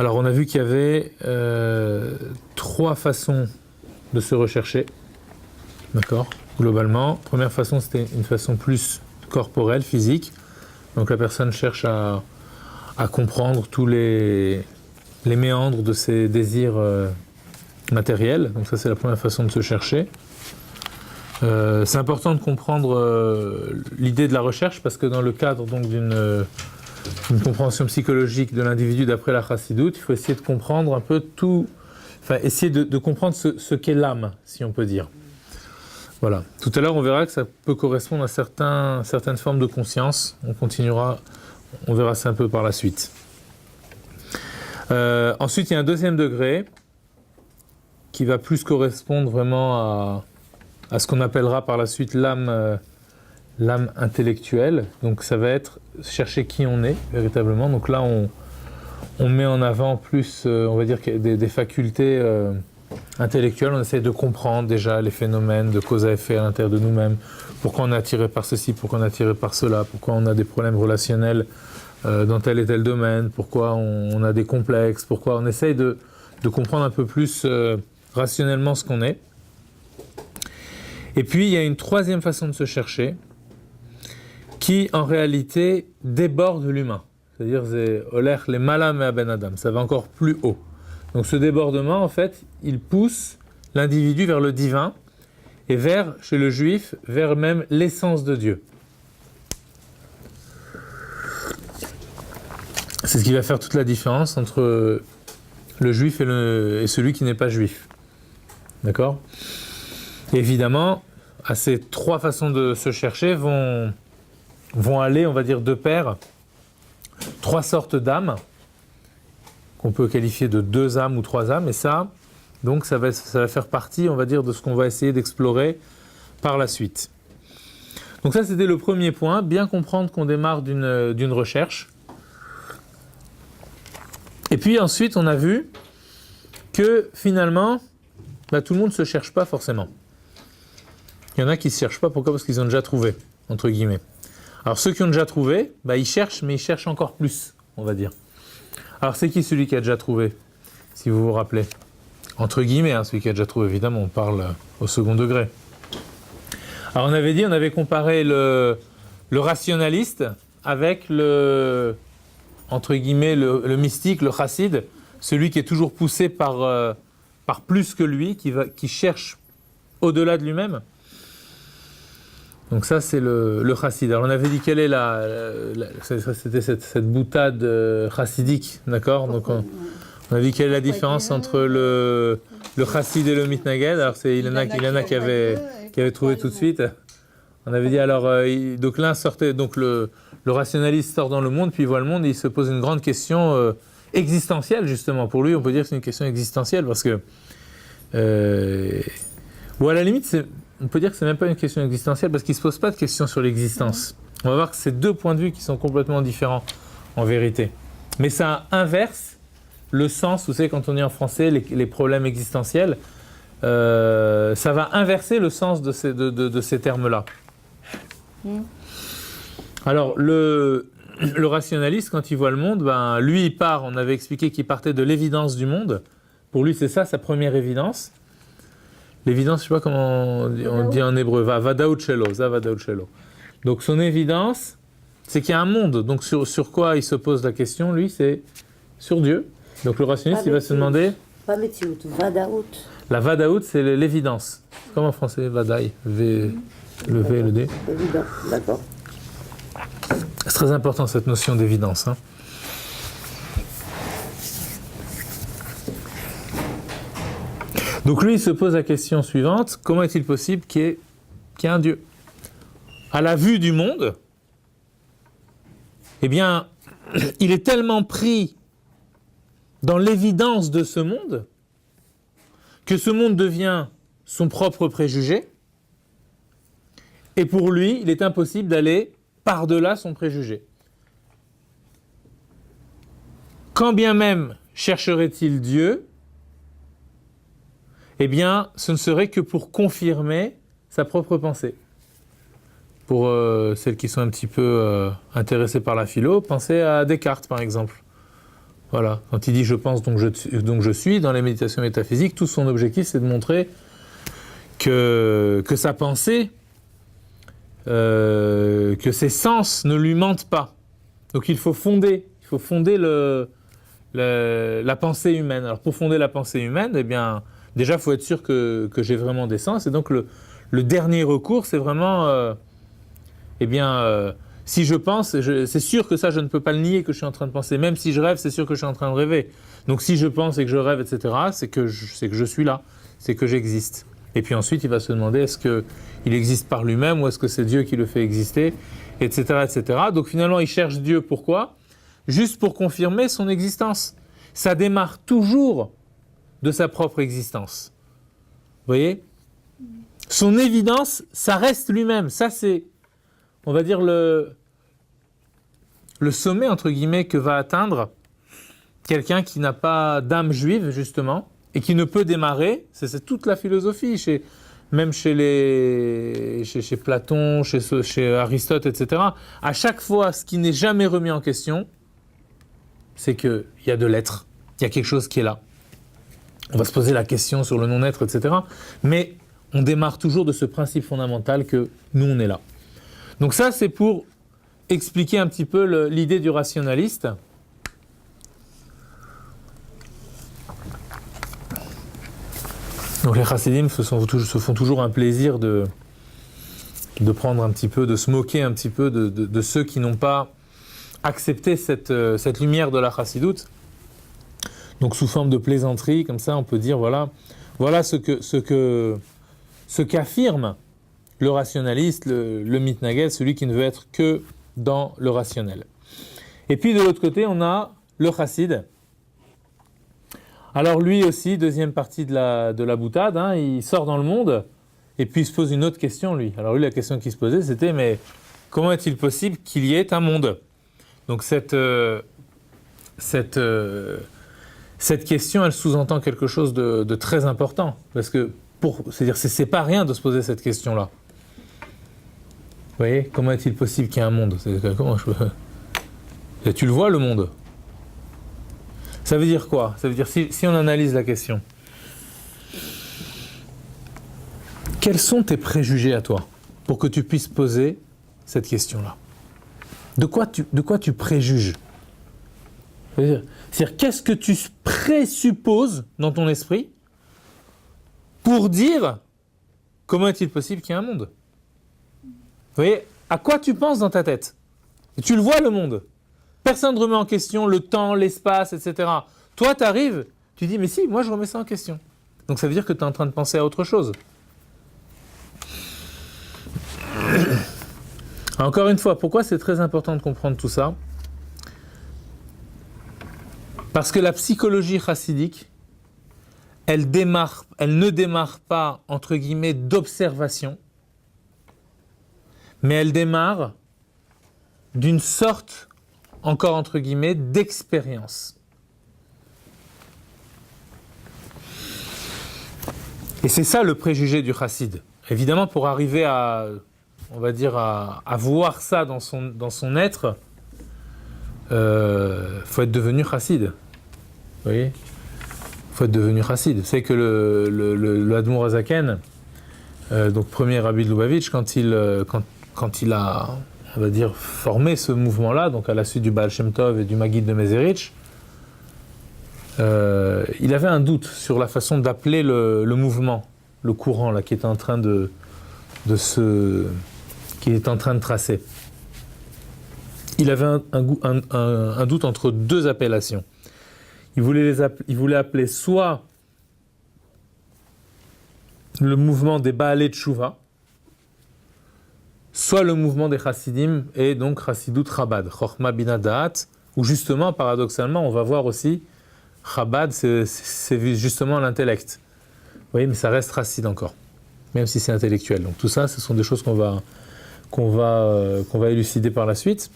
Alors on a vu qu'il y avait trois façons de se rechercher, d'accord, globalement. Première façon, c'était une façon plus corporelle, physique. Donc la personne cherche à comprendre tous les méandres de ses désirs matériels. Donc ça, c'est la première façon de se chercher. C'est important de comprendre l'idée de la recherche parce que dans le cadre donc d'une compréhension psychologique de l'individu d'après la chassidoute, il faut essayer de comprendre un peu tout, enfin essayer de comprendre ce qu'est l'âme, si on peut dire. Voilà. Tout à l'heure, on verra que ça peut correspondre à certaines formes de conscience. On continuera, on verra ça un peu par la suite. Ensuite, il y a un deuxième degré qui va plus correspondre vraiment à ce qu'on appellera par la suite l'âme intellectuelle. Donc ça va être chercher qui on est véritablement. Donc là, on met en avant plus, on va dire, des facultés intellectuelles. On essaie de comprendre déjà les phénomènes de cause à effet à l'intérieur de nous-mêmes. Pourquoi on est attiré par ceci, pourquoi on est attiré par cela, pourquoi on a des problèmes relationnels dans tel et tel domaine, pourquoi on a des complexes, pourquoi on essaye de comprendre un peu plus rationnellement ce qu'on est. Et puis il y a une troisième façon de se chercher qui en réalité déborde l'humain. C'est-à-dire c'est oler les malam et ben adam, ça va encore plus haut. Donc ce débordement en fait, il pousse l'individu vers le divin et vers, chez le juif, vers même l'essence de Dieu. C'est ce qui va faire toute la différence entre le juif et celui qui n'est pas juif. D'accord ? Et évidemment, à ces trois façons de se chercher vont aller, on va dire, de pair, trois sortes d'âmes, qu'on peut qualifier de deux âmes ou trois âmes, et ça, donc ça va faire partie, on va dire, de ce qu'on va essayer d'explorer par la suite. Donc ça, c'était le premier point, bien comprendre qu'on démarre d'une recherche. Et puis ensuite, on a vu que finalement, tout le monde ne se cherche pas forcément. Il y en a qui ne se cherchent pas, pourquoi ? Parce qu'ils ont déjà trouvé, entre guillemets. Alors ceux qui ont déjà trouvé, ils cherchent, mais ils cherchent encore plus, on va dire. Alors c'est qui celui qui a déjà trouvé, si vous vous rappelez ? Entre guillemets, celui qui a déjà trouvé, évidemment, on parle au second degré. Alors on avait comparé le rationaliste avec entre guillemets, le mystique, le chassid, celui qui est toujours poussé par plus que lui, qui cherche au-delà de lui-même. Donc ça, c'est le chassid. Alors on avait dit quelle est c'était cette boutade chassidique, d'accord ? Donc on a dit quelle est la différence entre le chassid et le mitnaged. Alors c'est Ilana qui avait trouvé tout de suite. On avait dit alors, donc l'un sortait, donc le rationaliste sort dans le monde, puis il voit le monde et il se pose une grande question existentielle justement. Pour lui, on peut dire que c'est une question existentielle parce que, ou à la limite, on peut dire que c'est même pas une question existentielle parce qu'il se pose pas de questions sur l'existence. On va voir que c'est deux points de vue qui sont complètement différents en vérité. Mais ça inverse le sens, vous savez, quand on dit en français les problèmes existentiels, ça va inverser le sens de ces termes-là. Alors, le rationaliste, quand il voit le monde, lui, il part, on avait expliqué qu'il partait de l'évidence du monde. Pour lui, c'est ça, sa première évidence. L'évidence, je ne sais pas comment on dit en hébreu, vadaout shelo. Donc, son évidence, c'est qu'il y a un monde. Donc, sur quoi il se pose la question, lui, c'est sur Dieu. Donc, le rationaliste, il va se demander... Pas metiout, vadaout. La vadaout, c'est l'évidence. Comme en français, vadaï, le V et le D. Évident, d'accord. C'est très important cette notion d'évidence. Donc lui, il se pose la question suivante, comment est-il possible qu'il y ait un Dieu ? À la vue du monde, eh bien, il est tellement pris dans l'évidence de ce monde que ce monde devient son propre préjugé et pour lui, il est impossible d'aller par-delà son préjugé. Quand bien même chercherait-il Dieu, eh bien, ce ne serait que pour confirmer sa propre pensée. Pour celles qui sont un petit peu intéressées par la philo, pensez à Descartes, par exemple. Voilà. Quand il dit je pense donc je suis, dans les méditations métaphysiques, tout son objectif c'est de montrer que sa pensée, que ses sens ne lui mentent pas. Donc il faut fonder la pensée humaine. Alors pour fonder la pensée humaine, eh bien, déjà il faut être sûr que j'ai vraiment des sens. Et donc le dernier recours, c'est vraiment, si je pense, c'est sûr que ça je ne peux pas le nier que je suis en train de penser. Même si je rêve, c'est sûr que je suis en train de rêver. Donc si je pense et que je rêve, etc., c'est que je suis là, c'est que j'existe. Et puis ensuite, il va se demander est-ce qu'il existe par lui-même ou est-ce que c'est Dieu qui le fait exister, etc., etc. Donc finalement, il cherche Dieu. Pourquoi ? Juste pour confirmer son existence. Ça démarre toujours de sa propre existence. Vous voyez ? Son évidence, ça reste lui-même. Ça, c'est, on va dire, le sommet, entre guillemets, que va atteindre quelqu'un qui n'a pas d'âme juive, justement, et qui ne peut démarrer, c'est toute la philosophie, même chez Platon, chez Aristote, etc. À chaque fois, ce qui n'est jamais remis en question, c'est qu'il y a de l'être, il y a quelque chose qui est là. On va se poser la question sur le non-être, etc. Mais on démarre toujours de ce principe fondamental que nous, on est là. Donc ça, c'est pour expliquer un petit peu l'idée du rationaliste. Donc les chassidim se font toujours un plaisir de prendre un petit peu, de se moquer un petit peu de ceux qui n'ont pas accepté cette lumière de la chassidoute. Donc sous forme de plaisanterie, comme ça on peut dire voilà ce qu'affirme le rationaliste, le mitnagel, celui qui ne veut être que dans le rationnel. Et puis de l'autre côté on a le chassid. Alors lui aussi, deuxième partie de la boutade, il sort dans le monde et puis il se pose une autre question lui. Alors lui, la question qu'il se posait, c'était mais comment est-il possible qu'il y ait un monde ? Donc cette question, elle sous-entend quelque chose de très important parce que c'est pas rien de se poser cette question-là. Vous voyez, comment est-il possible qu'il y ait un monde ? Tu le vois le monde ? Ça veut dire quoi ? Ça veut dire, si on analyse la question, quels sont tes préjugés à toi pour que tu puisses poser cette question-là ? De quoi tu préjuges ? C'est-à-dire, qu'est-ce que tu présupposes dans ton esprit pour dire comment est-il possible qu'il y ait un monde ? Vous voyez, à quoi tu penses dans ta tête ? Et tu le vois le monde. Personne ne remet en question le temps, l'espace, etc. Toi, tu arrives, tu dis, mais si, moi je remets ça en question. Donc ça veut dire que tu es en train de penser à autre chose. Encore une fois, pourquoi c'est très important de comprendre tout ça ? Parce que la psychologie chassidique, elle ne démarre pas, entre guillemets, d'observation, mais elle démarre d'une sorte, encore entre guillemets, d'expérience. Et c'est ça le préjugé du chassid. Évidemment, pour arriver à voir ça dans son être, faut être devenu chassid. Vous voyez ? Faut être devenu chassid. C'est que le Admour Hazaken, donc premier rabbi de Lubavitch, quand il a, on va dire, formé ce mouvement-là, donc à la suite du Baal Shem Tov et du Maggid de Mezerich, il avait un doute sur la façon d'appeler le mouvement, le courant là, qui est en train de tracer. Il avait un doute entre deux appellations. Il voulait appeler soit le mouvement des Baalei Tshuva, soit le mouvement des Chassidim, et donc Chassidut Chabad, Chochma Bina Da'at, où justement, paradoxalement, on va voir aussi Chabad, c'est justement l'intellect. Vous voyez, mais ça reste chassid encore, même si c'est intellectuel. Donc tout ça, ce sont des choses qu'on va élucider par la suite.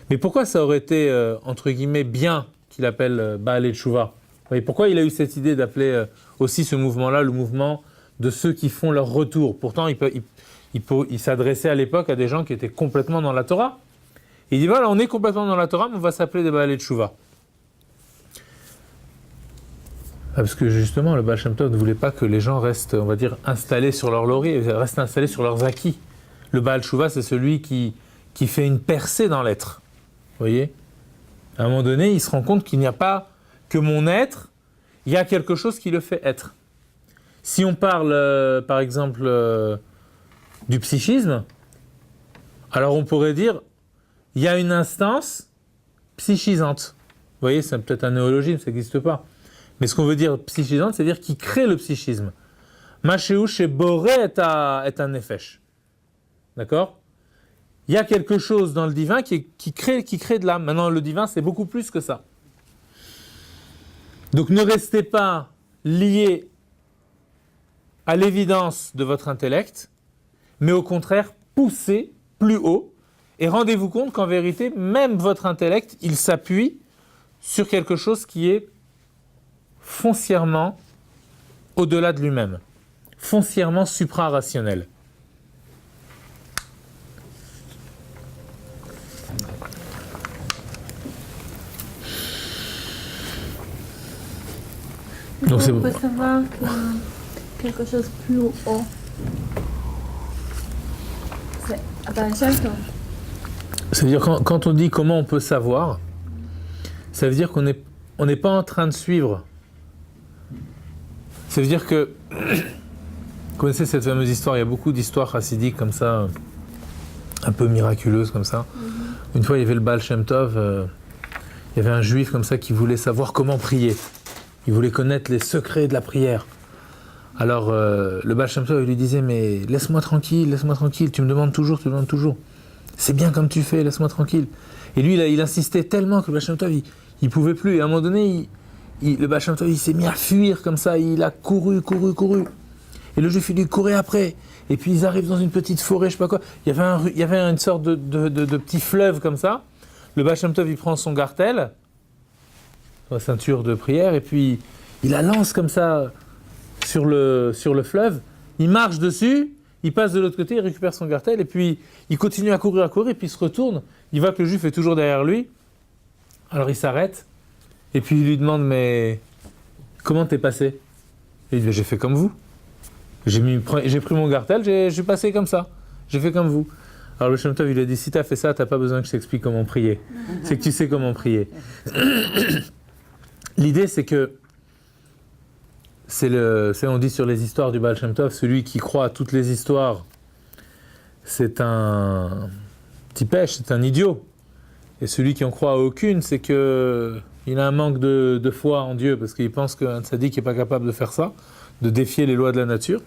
Mais pourquoi ça aurait été, entre guillemets, bien qu'il appelle Baalei Tshuva ? Vous voyez, pourquoi il a eu cette idée d'appeler aussi ce mouvement-là le mouvement de ceux qui font leur retour ? Pourtant, il s'adressait à l'époque à des gens qui étaient complètement dans la Torah. Il dit voilà, on est complètement dans la Torah, mais on va s'appeler des Baalei Tshuva. Parce que justement, le Baal Shem Tov ne voulait pas que les gens restent, on va dire, installés sur leur laurier, restent installés sur leurs acquis. Le Baal Tshuva, c'est celui qui fait une percée dans l'être. Vous voyez ? À un moment donné, il se rend compte qu'il n'y a pas que mon être, il y a quelque chose qui le fait être. Si on parle, par exemple, du psychisme, alors on pourrait dire, il y a une instance psychisante. Vous voyez, c'est peut-être un néologisme, ça n'existe pas. Mais ce qu'on veut dire psychisante, c'est-à-dire qui crée le psychisme. Mashéou chez Boré est un nefesh. D'accord ? Il y a quelque chose dans le divin qui crée de l'âme. Maintenant, le divin, c'est beaucoup plus que ça. Donc ne restez pas liés à l'évidence de votre intellect, mais au contraire, poussez plus haut et rendez-vous compte qu'en vérité, même votre intellect, il s'appuie sur quelque chose qui est foncièrement au-delà de lui-même, foncièrement supra-rationnel. Donc on peut savoir que quelque chose de plus haut, c'est Baal Shem Tov. C'est-à-dire quand on dit comment on peut savoir, ça veut dire qu'on n'est pas en train de suivre. Ça veut dire que, vous connaissez cette fameuse histoire, il y a beaucoup d'histoires chassidiques comme ça, un peu miraculeuses comme ça. Une fois, il y avait le Baal Shem Tov, il y avait un juif comme ça qui voulait savoir comment prier. Il voulait connaître les secrets de la prière. Alors, le Baal Shem Tov lui disait, mais laisse-moi tranquille, tu me demandes toujours. C'est bien comme tu fais, laisse-moi tranquille. Et lui, il insistait tellement que le Baal Shem Tov, il pouvait plus. Et à un moment donné, le Baal Shem Tov, il s'est mis à fuir comme ça, il a couru. Et le juif, il lui courait après. Et puis ils arrivent dans une petite forêt, je sais pas quoi. Il y avait une sorte de petit fleuve comme ça. Le Baal Shem Tov, il prend son gartel, sa ceinture de prière, et puis il la lance comme ça sur le fleuve. Il marche dessus, il passe de l'autre côté, il récupère son gartel, et puis il continue à courir, et puis il se retourne. Il voit que le juif est toujours derrière lui. Alors il s'arrête, et puis il lui demande, mais comment t'es passé ? Et il dit, j'ai fait comme vous. J'ai pris mon gartel, j'ai passé comme ça. J'ai fait comme vous. Alors le Shem Tov, il lui a dit, si t'as fait ça, t'as pas besoin que je t'explique comment prier. C'est que tu sais comment prier. L'idée, c'est que, on dit sur les histoires du Baal Shem Tov, celui qui croit à toutes les histoires, c'est un petit pêche, c'est un idiot. Et celui qui en croit à aucune, c'est que il a un manque de foi en Dieu, parce qu'il pense qu'un tzaddik n'est pas capable de faire ça, de défier les lois de la nature.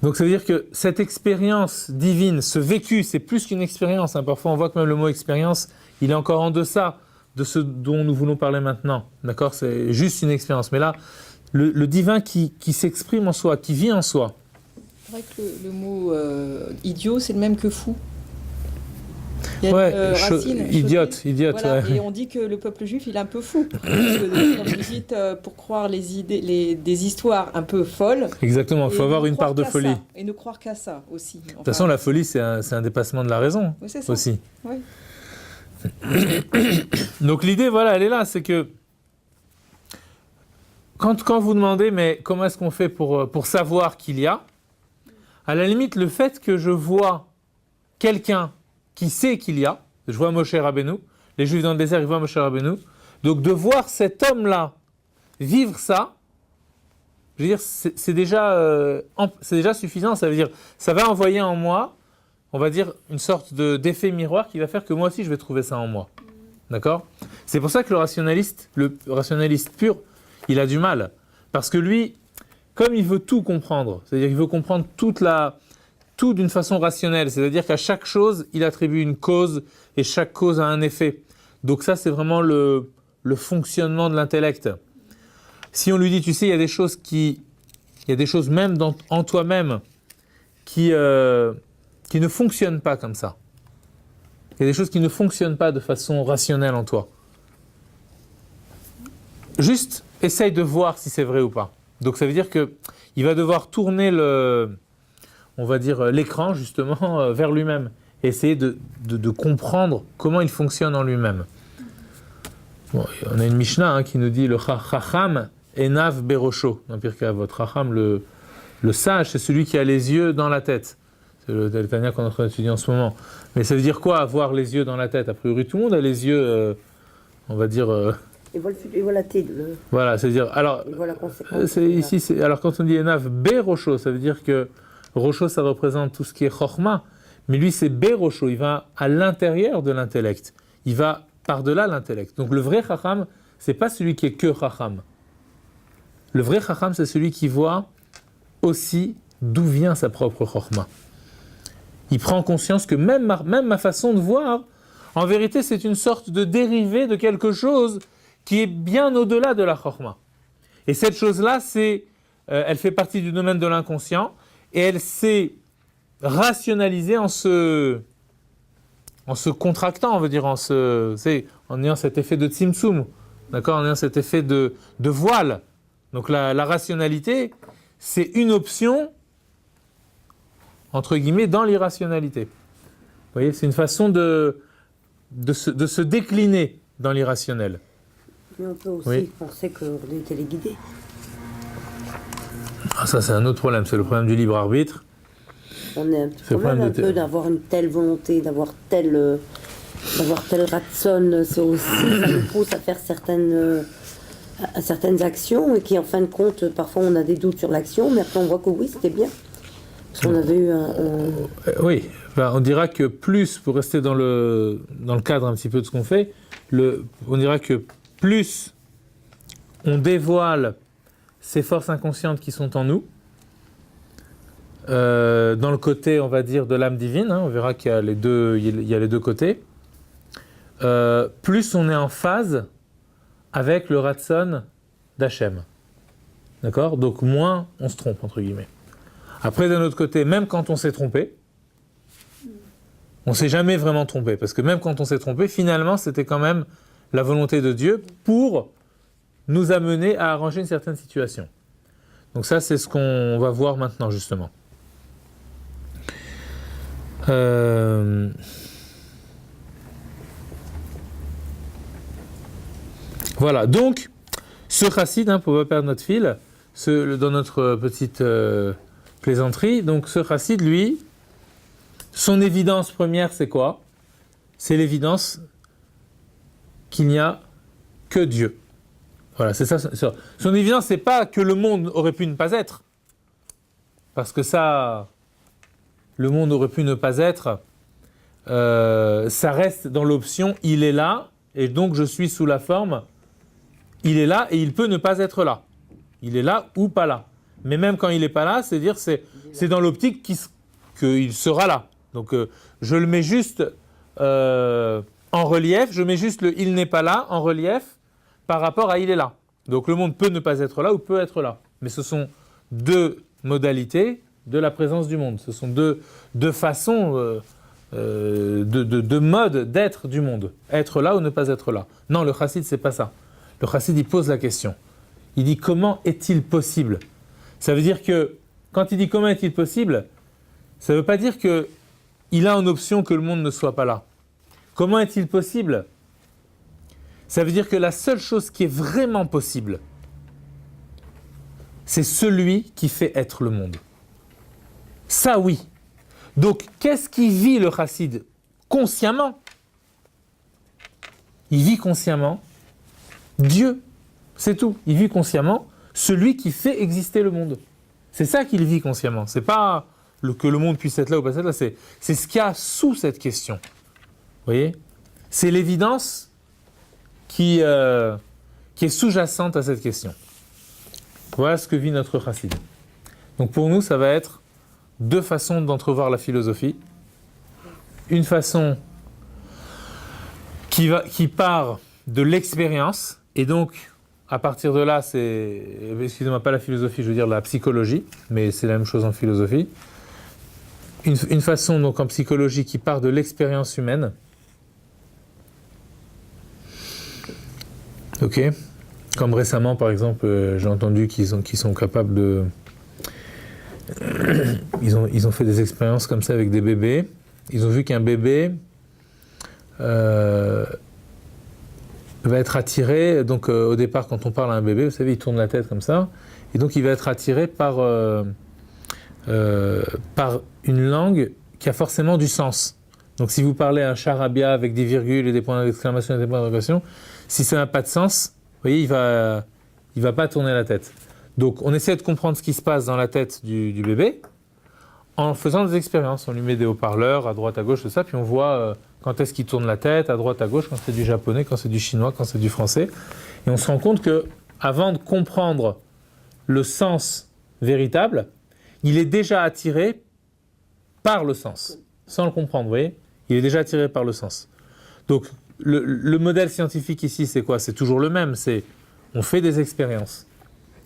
Donc ça veut dire que cette expérience divine, ce vécu, c'est plus qu'une expérience. Parfois on voit que même le mot expérience, il est encore en deçà de ce dont nous voulons parler maintenant. D'accord ? C'est juste une expérience. Mais là, le divin qui s'exprime en soi, qui vit en soi. C'est vrai que le mot idiot, c'est le même que fou. Il y a Ouais, racine, idiote. Voilà, Ouais. et on dit que le peuple juif, il est un peu fou. Parce que, comme vous dites, pour croire des histoires un peu folles. Exactement, il faut avoir une part de folie. Et ne croire qu'à ça aussi. De toute façon, la folie, c'est un dépassement de la raison, oui, c'est ça. aussi. Oui. Donc l'idée, voilà, elle est là, c'est que quand vous demandez, mais comment est-ce qu'on fait pour savoir qu'il y a, à la limite, le fait que je vois quelqu'un qui sait qu'il y a, je vois Moshe Rabbeinu, les Juifs dans le désert, ils voient Moshe Rabbeinu, donc de voir cet homme-là vivre ça, je veux dire, c'est déjà suffisant, ça veut dire, ça va envoyer en moi, on va dire, une sorte d'effet miroir qui va faire que moi aussi je vais trouver ça en moi. D'accord ? C'est pour ça que le rationaliste pur, il a du mal. Parce que lui, comme il veut tout comprendre, c'est-à-dire qu'il veut comprendre tout d'une façon rationnelle, c'est-à-dire qu'à chaque chose, il attribue une cause et chaque cause a un effet. Donc ça, c'est vraiment le fonctionnement de l'intellect. Si on lui dit, tu sais, il y a des choses même en toi-même qui ne fonctionnent pas comme ça. Il y a des choses qui ne fonctionnent pas de façon rationnelle en toi. Juste, essaye de voir si c'est vrai ou pas. Donc ça veut dire qu'il va devoir tourner l'écran justement vers lui-même. Et essayer de comprendre comment il fonctionne en lui-même. Bon, on a une Mishnah qui nous dit le Chacham enav berosho, dans Pirkei Avot. Chacham, le sage, c'est celui qui a les yeux dans la tête. C'est le Tanya qu'on est en train d'étudier en ce moment. Mais ça veut dire quoi, avoir les yeux dans la tête? A priori, tout le monde a les yeux, on va dire... Il voit la tête. Voilà, c'est-à-dire... Alors, Il voit la conséquence. alors quand on dit enav berosho, ça veut dire que Rosho, ça représente tout ce qui est Chochma, mais lui, c'est berosho, il va à l'intérieur de l'intellect. Il va par-delà l'intellect. Donc le vrai Chacham, c'est pas celui qui est que Chacham. Le vrai Chacham, c'est celui qui voit aussi d'où vient sa propre Chochma. Il prend conscience que même ma façon de voir, en vérité, c'est une sorte de dérivé de quelque chose qui est bien au-delà de la Chochma. Et cette chose-là, elle fait partie du domaine de l'inconscient, et elle s'est rationalisée en se contractant, on veut dire, en ayant cet effet de tzimtzum, d'accord, en ayant cet effet de voile. Donc la rationalité, c'est une option, entre guillemets, dans l'irrationalité. Vous voyez, c'est une façon de se décliner dans l'irrationnel. Mais on peut aussi penser qu'on est téléguidé. Ah, ça, c'est un autre problème, c'est le problème du libre arbitre. On est un petit problème un peu d'avoir une telle volonté, d'avoir tel ratson, c'est aussi, ça nous pousse à faire certaines actions et qui en fin de compte, parfois on a des doutes sur l'action, mais après on voit que oui, c'était bien. Parce qu'on avait eu Oui, enfin, on dira que plus, pour rester dans le cadre un petit peu de ce qu'on fait, on dira que plus on dévoile ces forces inconscientes qui sont en nous, dans le côté, on va dire, de l'âme divine, on verra qu'il y a les deux côtés, plus on est en phase avec le ratson d'Hachem. D'accord ? Donc moins on se trompe, entre guillemets. Après, d'un autre côté, même quand on s'est trompé, on ne s'est jamais vraiment trompé, parce que même quand on s'est trompé, finalement, c'était quand même la volonté de Dieu pour nous amener à arranger une certaine situation. Donc ça, c'est ce qu'on va voir maintenant, justement. Voilà, donc, ce chassid, pour ne pas perdre notre fil, dans notre petite plaisanterie, donc ce chassid, lui, son évidence première, c'est quoi ? C'est l'évidence qu'il n'y a que Dieu. Voilà, c'est ça. Son évidence, c'est pas que le monde aurait pu ne pas être, parce que ça, le monde aurait pu ne pas être, ça reste dans l'option « il est là », et donc je suis sous la forme « il est là » et il peut ne pas être là. Il est là ou pas là. Mais même quand il n'est pas là, c'est-à-dire c'est dans l'optique qu'il sera là. Donc je le mets juste en relief, je mets juste le « il n'est pas là » en relief par rapport à « il est là ». Donc le monde peut ne pas être là ou peut être là. Mais ce sont deux modalités de la présence du monde. Ce sont deux façons, deux modes d'être du monde. Être là ou ne pas être là. Non, le chassid, c'est pas ça. Le chassid, il pose la question. Il dit comment est-il possible ? Ça veut dire que, quand il dit comment est-il possible, ça ne veut pas dire qu'il a en option que le monde ne soit pas là. Comment est-il possible ? Ça veut dire que la seule chose qui est vraiment possible, c'est celui qui fait être le monde. Ça, oui. Donc, qu'est-ce qui vit le chassid consciemment ? Il vit consciemment Dieu. C'est tout. Il vit consciemment celui qui fait exister le monde. C'est ça qu'il vit consciemment. C'est pas que le monde puisse être là ou pas être là. C'est ce qu'il y a sous cette question. Vous voyez ? C'est l'évidence qui est sous-jacente à cette question. Voilà ce que vit notre chassid. Donc pour nous, ça va être deux façons d'entrevoir la philosophie. Une façon qui part de l'expérience, et donc à partir de là, excusez-moi, pas la philosophie, je veux dire la psychologie, mais c'est la même chose en philosophie. Une façon donc en psychologie qui part de l'expérience humaine. Ok. Comme récemment, par exemple, j'ai entendu qu'ils sont capables de... Ils ont fait des expériences comme ça avec des bébés. Ils ont vu qu'un bébé va être attiré, donc au départ quand on parle à un bébé, vous savez, il tourne la tête comme ça, et donc il va être attiré par une langue qui a forcément du sens. Donc si vous parlez un charabia avec des virgules et des points d'exclamation et des points d'interrogation, si ça n'a pas de sens, vous voyez, il va pas tourner la tête. Donc on essaie de comprendre ce qui se passe dans la tête du bébé en faisant des expériences. On lui met des haut-parleurs à droite, à gauche, tout ça, puis on voit quand est-ce qu'il tourne la tête, à droite, à gauche, quand c'est du japonais, quand c'est du chinois, quand c'est du français. Et on se rend compte que avant de comprendre le sens véritable, il est déjà attiré par le sens, sans le comprendre, vous voyez ? Il est déjà attiré par le sens. Donc, le modèle scientifique ici, c'est quoi ? C'est toujours le même, c'est on fait des expériences.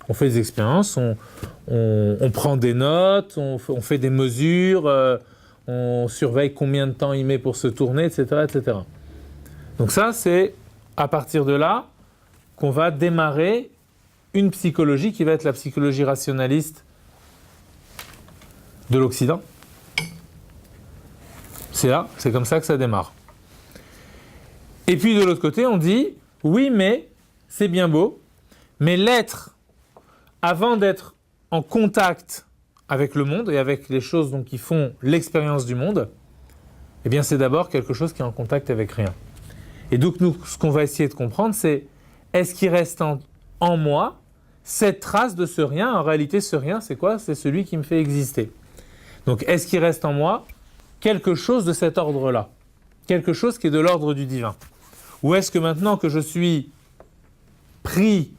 On fait des expériences, on prend des notes, on fait des mesures, on surveille combien de temps il met pour se tourner, etc., etc. Donc ça, c'est à partir de là qu'on va démarrer une psychologie qui va être la psychologie rationaliste de l'Occident. C'est là, c'est comme ça que ça démarre. Et puis de l'autre côté, on dit, oui, mais c'est bien beau, mais l'être, avant d'être en contact avec le monde et avec les choses donc, qui font l'expérience du monde, eh bien c'est d'abord quelque chose qui est en contact avec rien. Et donc nous, ce qu'on va essayer de comprendre, c'est est-ce qu'il reste en moi cette trace de ce rien ? En réalité, ce rien, c'est quoi ? C'est celui qui me fait exister. Donc est-ce qu'il reste en moi quelque chose de cet ordre-là ? Quelque chose qui est de l'ordre du divin ? Ou est-ce que maintenant que je suis pris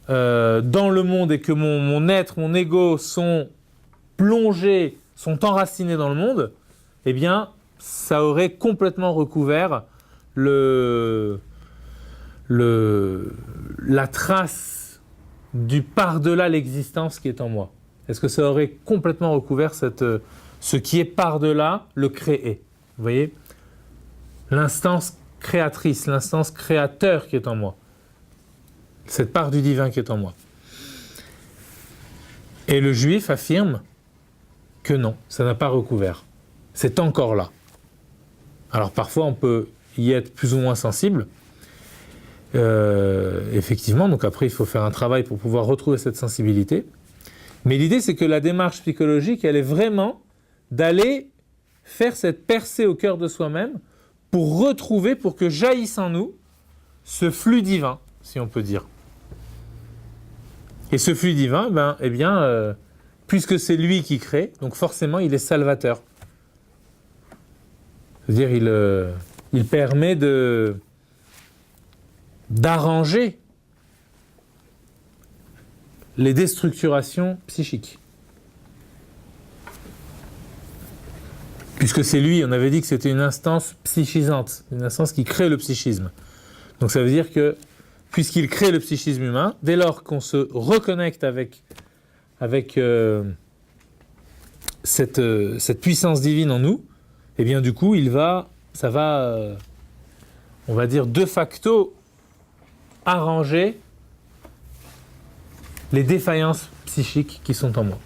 dans le monde et que mon être, mon ego sont plongés, sont enracinés dans le monde, eh bien, ça aurait complètement recouvert la trace du par-delà l'existence qui est en moi. Est-ce que ça aurait complètement recouvert ce qui est par-delà le créé ? Vous voyez ? L'instance créatrice, l'instance créateur qui est en moi. Cette part du divin qui est en moi. Et le juif affirme que non, ça n'a pas recouvert. C'est encore là. Alors parfois on peut y être plus ou moins sensible. Effectivement, donc après il faut faire un travail pour pouvoir retrouver cette sensibilité. Mais l'idée c'est que la démarche psychologique, elle est vraiment d'aller faire cette percée au cœur de soi-même pour retrouver, pour que jaillisse en nous ce flux divin, si on peut dire. Et ce flux divin, puisque c'est lui qui crée, donc forcément il est salvateur. C'est-à-dire il permet d'arranger les déstructurations psychiques. Puisque c'est lui, on avait dit que c'était une instance psychisante, une instance qui crée le psychisme. Donc ça veut dire que, puisqu'il crée le psychisme humain, dès lors qu'on se reconnecte avec cette puissance divine en nous, eh bien du coup, ça va, on va dire, de facto, arranger les défaillances psychiques qui sont en moi.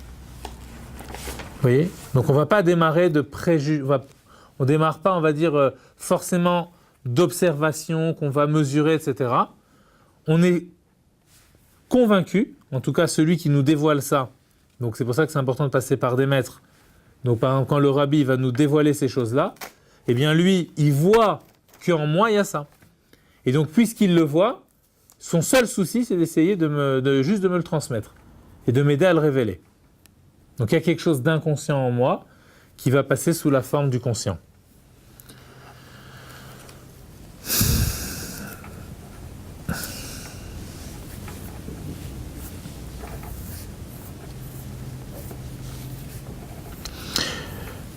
Vous voyez ? Donc on ne va pas démarrer de préjugés, on ne démarre pas, on va dire, forcément d'observation qu'on va mesurer, etc. On est convaincu, en tout cas celui qui nous dévoile ça, donc c'est pour ça que c'est important de passer par des maîtres. Donc par exemple, quand le rabbi va nous dévoiler ces choses-là, eh bien lui, il voit qu'en moi, il y a ça. Et donc puisqu'il le voit, son seul souci, c'est d'essayer juste de me le transmettre et de m'aider à le révéler. Donc il y a quelque chose d'inconscient en moi qui va passer sous la forme du conscient.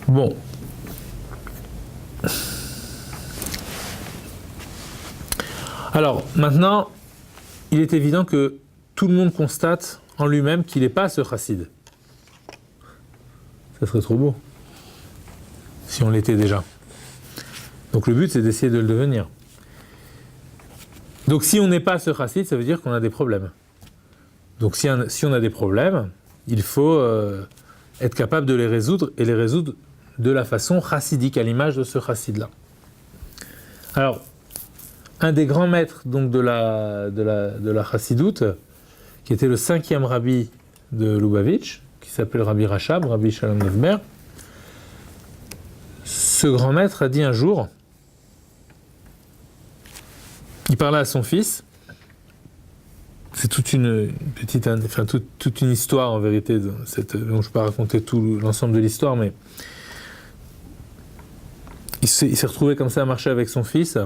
Bon. Alors, maintenant, il est évident que tout le monde constate en lui-même qu'il n'est pas ce chassid. Ça serait trop beau, si on l'était déjà. Donc le but, c'est d'essayer de le devenir. Donc si on n'est pas ce chassid, ça veut dire qu'on a des problèmes. Donc si on a des problèmes, il faut être capable de les résoudre, et les résoudre de la façon chassidique, à l'image de ce chassid-là. Alors, un des grands maîtres donc, de la chassidoute, qui était le 5e rabbi de Lubavitch, qui s'appelle Rabbi Rachab, Rabbi Shalom Nevmer. Ce grand maître a dit un jour, il parlait à son fils, c'est toute une petite, enfin toute une histoire en vérité, donc je ne vais pas raconter tout l'ensemble de l'histoire, mais il s'est retrouvé comme ça à marcher avec son fils.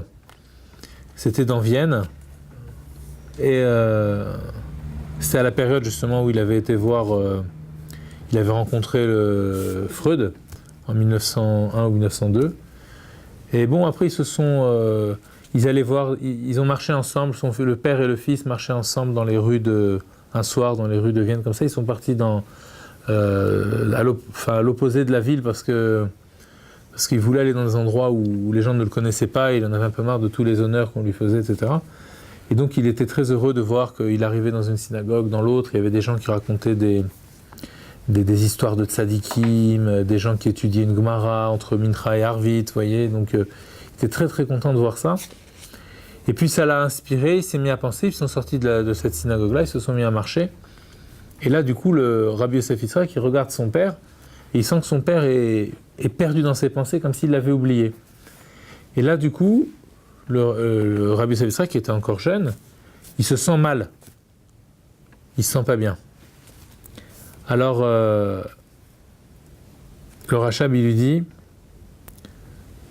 C'était dans Vienne, et c'était à la période justement où il avait été voir, il avait rencontré Freud en 1901 ou 1902. Et bon, après ils se sont, ils allaient voir, ils ont marché ensemble, le père et le fils marchaient ensemble dans les rues un soir dans les rues de Vienne comme ça. Ils sont partis à l'opposé de la ville parce qu'il voulait aller dans des endroits où les gens ne le connaissaient pas, et il en avait un peu marre de tous les honneurs qu'on lui faisait, etc. Et donc il était très heureux de voir qu'il arrivait dans une synagogue, dans l'autre, il y avait des gens qui racontaient des histoires de tzadikim, des gens qui étudiaient une Gemara entre Mincha et Arvit, vous voyez, donc il était très très content de voir ça. Et puis ça l'a inspiré, il s'est mis à penser, ils sont sortis de cette synagogue-là, ils se sont mis à marcher. Et là du coup le Rabbi Yosef Yitzhak, il regarde son père, et il sent que son père est perdu dans ses pensées, comme s'il l'avait oublié. Et là, du coup, le Rabbi Yosef Yitzhak, qui était encore jeune, il se sent mal. Il se sent pas bien. Alors, le Rachab, il lui dit,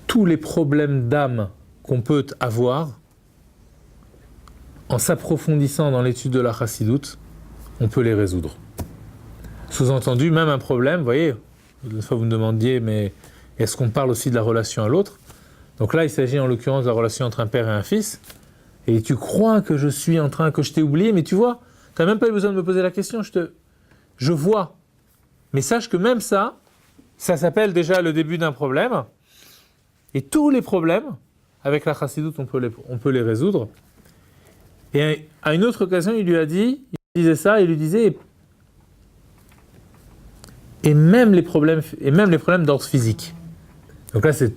tous les problèmes d'âme qu'on peut avoir, en s'approfondissant dans l'étude de la chassidoute, on peut les résoudre. Sous-entendu, même un problème, vous voyez, une fois vous me demandiez, mais est-ce qu'on parle aussi de la relation à l'autre? Donc là, il s'agit en l'occurrence de la relation entre un père et un fils. Et tu crois que que je t'ai oublié, mais tu vois, tu n'as même pas eu besoin de me poser la question, je vois. Mais sache que même ça s'appelle déjà le début d'un problème. Et tous les problèmes, avec la chassidoute, on peut les résoudre. Et à une autre occasion, il disait ça, il lui disait, et même les problèmes d'ordre physique. Donc là, c'est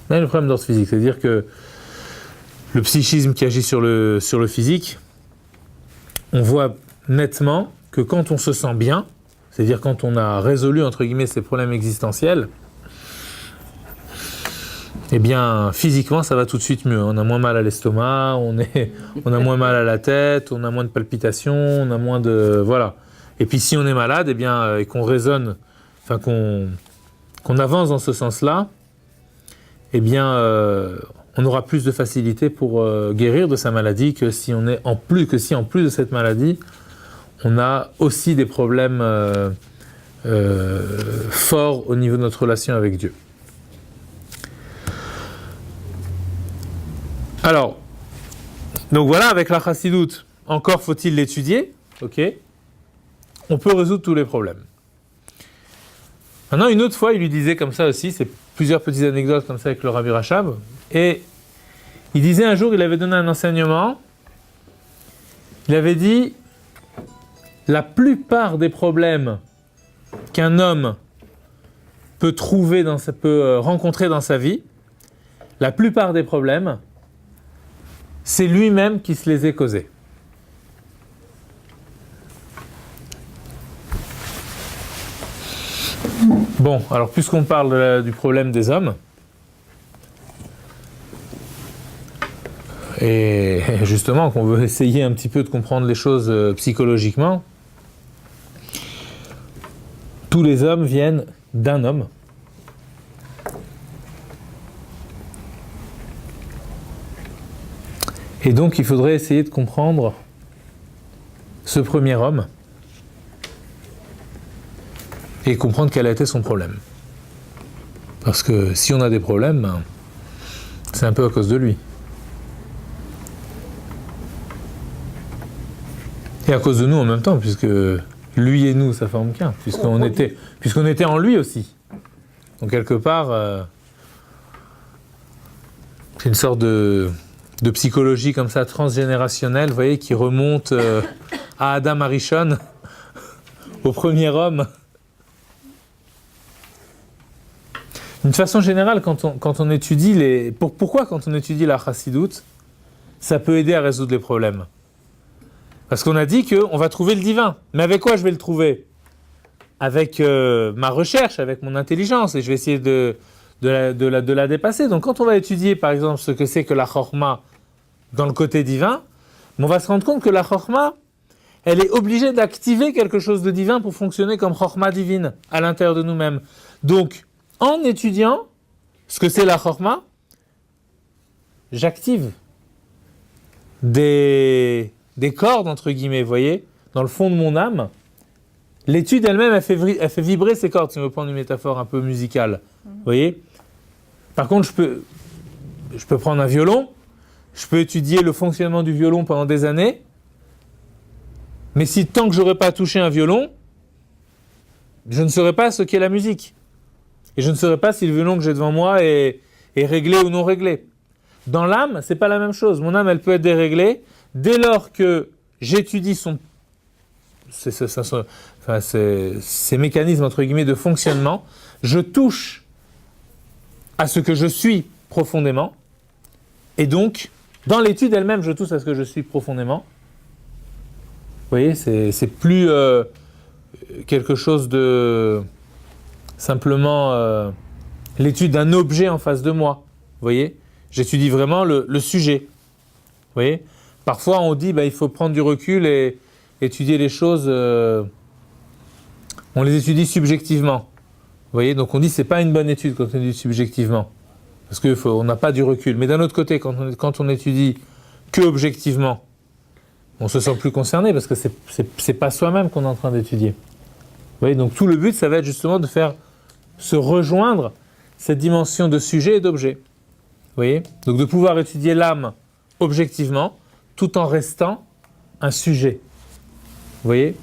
même les problèmes d'ordre physique, c'est-à-dire que le psychisme qui agit sur le physique, on voit nettement que quand on se sent bien, c'est-à-dire quand on a résolu entre guillemets ces problèmes existentiels, eh bien physiquement ça va tout de suite mieux. On a moins mal à l'estomac, on a moins mal à la tête, on a moins de palpitations, on a moins de voilà. Et puis si on est malade, eh bien, et qu'on raisonne, enfin qu'on avance dans ce sens-là, eh bien, on aura plus de facilité pour guérir de sa maladie que si en plus de cette maladie, on a aussi des problèmes forts au niveau de notre relation avec Dieu. Alors, donc voilà, avec la chassidoute, encore faut-il l'étudier, ok ? On peut résoudre tous les problèmes. Maintenant, une autre fois, il lui disait comme ça aussi, c'est plusieurs petites anecdotes comme ça avec le Rabbi Rachab, et il disait un jour, il avait donné un enseignement, il avait dit, la plupart des problèmes qu'un homme peut rencontrer dans sa vie, la plupart des problèmes, c'est lui-même qui se les est causés. Bon, alors puisqu'on parle du problème des hommes, et justement qu'on veut essayer un petit peu de comprendre les choses psychologiquement, tous les hommes viennent d'un homme. Et donc il faudrait essayer de comprendre ce premier homme et comprendre quel a été son problème. Parce que si on a des problèmes, c'est un peu à cause de lui. Et à cause de nous en même temps, puisque lui et nous, ça forme qu'un, puisqu'on était en lui aussi. Donc quelque part, c'est une sorte de psychologie comme ça, transgénérationnelle, vous voyez, qui remonte à Adam Arishon, au premier homme. D'une façon générale, quand on étudie pourquoi quand on étudie la chassidoute, ça peut aider à résoudre les problèmes. Parce qu'on a dit qu'on va trouver le divin. Mais avec quoi je vais le trouver ? Avec ma recherche, avec mon intelligence, et je vais essayer de la dépasser. Donc quand on va étudier, par exemple, ce que c'est que la chorma dans le côté divin, on va se rendre compte que la chorma, elle est obligée d'activer quelque chose de divin pour fonctionner comme chorma divine à l'intérieur de nous-mêmes. Donc, en étudiant ce que c'est la chorma, j'active des cordes, entre guillemets, vous voyez, dans le fond de mon âme. L'étude elle-même, elle fait vibrer ces cordes, si on veut prendre une métaphore un peu musicale. Vous voyez ? Par contre, je peux prendre un violon, je peux étudier le fonctionnement du violon pendant des années, mais si tant que je n'aurais pas touché un violon, je ne saurais pas ce qu'est la musique. Et je ne saurais pas si le violon que j'ai devant moi est réglé ou non réglé. Dans l'âme, c'est pas la même chose. Mon âme, elle peut être déréglée dès lors que j'étudie ces mécanismes, entre guillemets, de fonctionnement. Je touche à ce que je suis profondément. Et donc, dans l'étude elle-même, je touche à ce que je suis profondément. Vous voyez, c'est plus quelque chose de simplement l'étude d'un objet en face de moi. Vous voyez ? J'étudie vraiment le sujet. Vous voyez ? Parfois, on dit il faut prendre du recul et étudier les choses. On les étudie subjectivement. Vous voyez ? Donc on dit c'est pas une bonne étude quand on étudie subjectivement. Parce qu'on n'a pas du recul. Mais d'un autre côté, quand on étudie que objectivement, on se sent plus concerné parce que c'est pas soi-même qu'on est en train d'étudier. Vous voyez ? Donc tout le but, ça va être justement de faire se rejoindre cette dimension de sujet et d'objet. Vous voyez ? Donc de pouvoir étudier l'âme objectivement, tout en restant un sujet. Vous voyez ?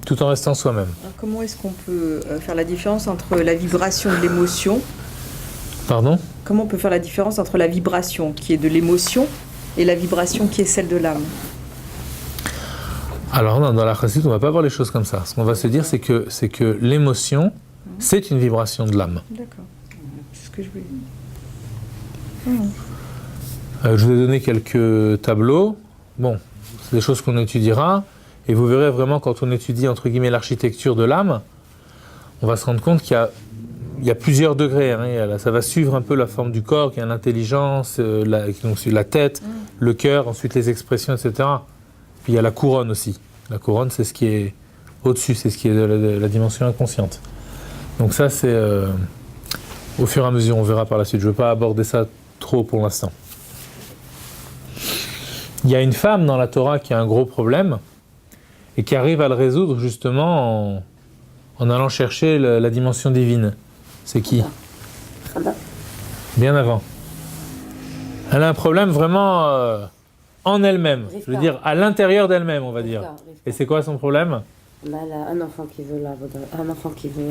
Tout en restant soi-même. Alors, comment est-ce qu'on peut faire la différence entre la vibration de l'émotion ? Pardon ? Comment on peut faire la différence entre la vibration qui est de l'émotion et la vibration qui est celle de l'âme ? Alors non, dans la chassidut, on ne va pas voir les choses comme ça. Ce qu'on va se dire, c'est que l'émotion, c'est une vibration de l'âme. D'accord. C'est ce que je voulais dire. Je vous ai donné quelques tableaux. Bon, c'est des choses qu'on étudiera. Et vous verrez vraiment, quand on étudie, entre guillemets, l'architecture de l'âme, on va se rendre compte qu'il y a plusieurs degrés. Hein. Ça va suivre un peu la forme du corps, qu'il y a l'intelligence, donc la tête, le cœur, ensuite les expressions, etc. Puis il y a la couronne aussi. La couronne, c'est ce qui est au-dessus, c'est ce qui est de la dimension inconsciente. Donc ça, c'est au fur et à mesure, on verra par la suite. Je ne veux pas aborder ça trop pour l'instant. Il y a une femme dans la Torah qui a un gros problème et qui arrive à le résoudre justement en allant chercher la dimension divine. C'est qui ? Bien avant. Elle a un problème vraiment en elle-même, je veux dire à l'intérieur d'elle-même, on va dire. Et c'est quoi son problème ? Elle a un enfant qui veut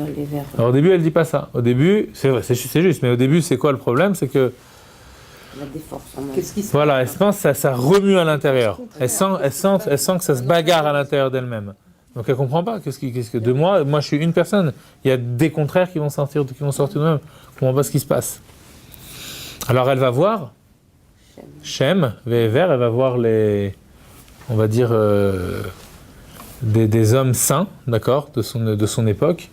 aller vers... Alors au début, elle ne dit pas ça. Au début, c'est juste, mais au début, c'est quoi le problème ? C'est que elle a des forces en elle. Qu'est-ce qui se voilà, elle pense que ça remue à l'intérieur. Elle sent que ça se bagarre à l'intérieur d'elle-même. Donc elle ne comprend pas. Qu'est-ce que de moi je suis une personne. Il y a des contraires qui vont sortir de moi-même. Je ne comprends pas ce qui se passe. Alors elle va voir Shem, Ve'ever, elle va voir on va dire, des hommes saints, d'accord, de son époque.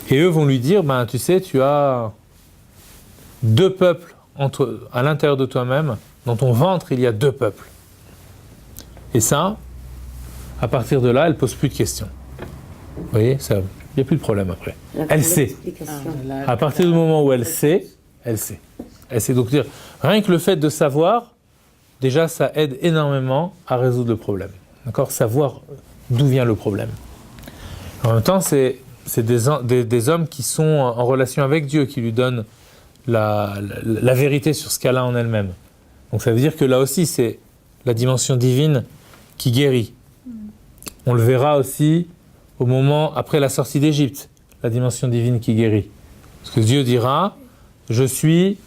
Et eux vont lui dire, tu sais, tu as 2 peuples à l'intérieur de toi-même, dans ton ventre, il y a 2 peuples. Et ça, à partir de là, elle ne pose plus de questions. Vous voyez, il n'y a plus de problème après. Elle sait. À partir du moment où elle sait. Elle sait. Donc dire, rien que le fait de savoir, déjà, ça aide énormément à résoudre le problème. D'accord ? Savoir d'où vient le problème. En même temps, c'est des hommes qui sont en relation avec Dieu, qui lui donnent la vérité sur ce qu'elle a en elle-même. Donc ça veut dire que là aussi, c'est la dimension divine qui guérit. On le verra aussi au moment, après la sortie d'Égypte, la dimension divine qui guérit. Parce que Dieu dira, je suis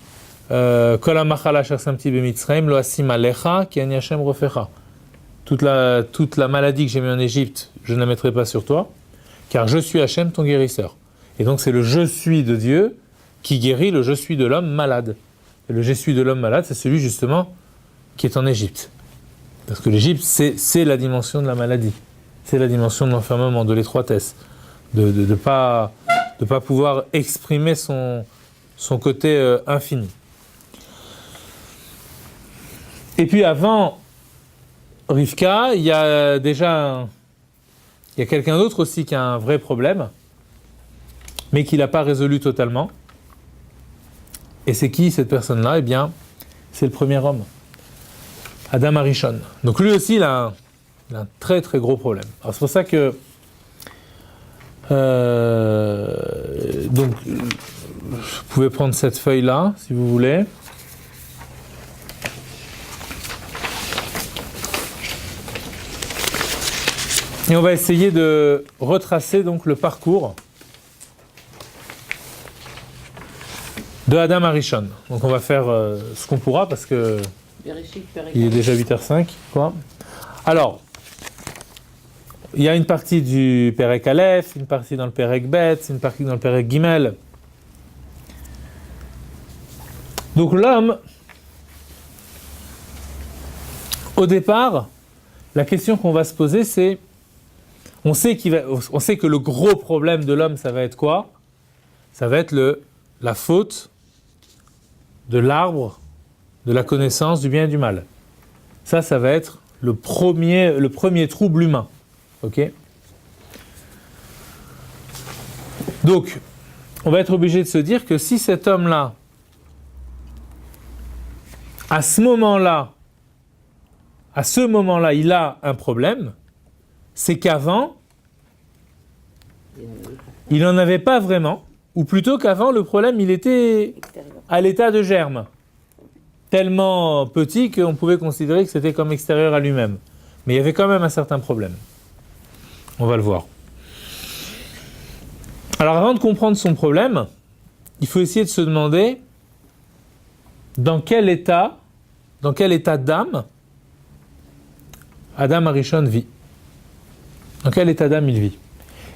Kol ha-machala asher samti b'Mitzrayim lo asim alecha ki ani Hashem rofecha. Toute la maladie que j'ai mise en Égypte, je ne la mettrai pas sur toi, car je suis Hashem, ton guérisseur. Et donc c'est le je suis de Dieu qui guérit le je suis de l'homme malade. Et le je suis de l'homme malade, c'est celui justement qui est en Égypte. Parce que l'Égypte, c'est la dimension de la maladie. C'est la dimension de l'enfermement, de l'étroitesse. De ne pas pouvoir exprimer son côté infini. Et puis avant Rivka, il y a quelqu'un d'autre aussi qui a un vrai problème, mais qui ne l'a pas résolu totalement. Et c'est qui cette personne-là ? Eh bien, c'est le premier homme, Adam Arishon. Donc lui aussi, il a un très très gros problème. Alors c'est pour ça que donc vous pouvez prendre cette feuille-là, si vous voulez. Et on va essayer de retracer donc le parcours de Adam Arishon. Donc on va faire ce qu'on pourra parce que il est déjà 8h05, quoi. Alors, il y a une partie du Perek Aleph, une partie dans le Perek Bet, une partie dans le Perek Gimel. Donc l'homme, au départ, la question qu'on va se poser, c'est on sait que le gros problème de l'homme, ça va être quoi ? Ça va être la faute de l'arbre de la connaissance du bien et du mal. Ça va être le premier trouble humain. Ok ? Donc, on va être obligé de se dire que si cet homme-là, à ce moment-là, il a un problème, c'est qu'avant, il n'en avait pas vraiment, ou plutôt qu'avant, le problème, il était à l'état de germe, tellement petit qu'on pouvait considérer que c'était comme extérieur à lui-même. Mais il y avait quand même un certain problème. On va le voir. Alors avant de comprendre son problème, il faut essayer de se demander dans quel état d'âme Adam Arishon vit. Dans quel état d'âme il vit.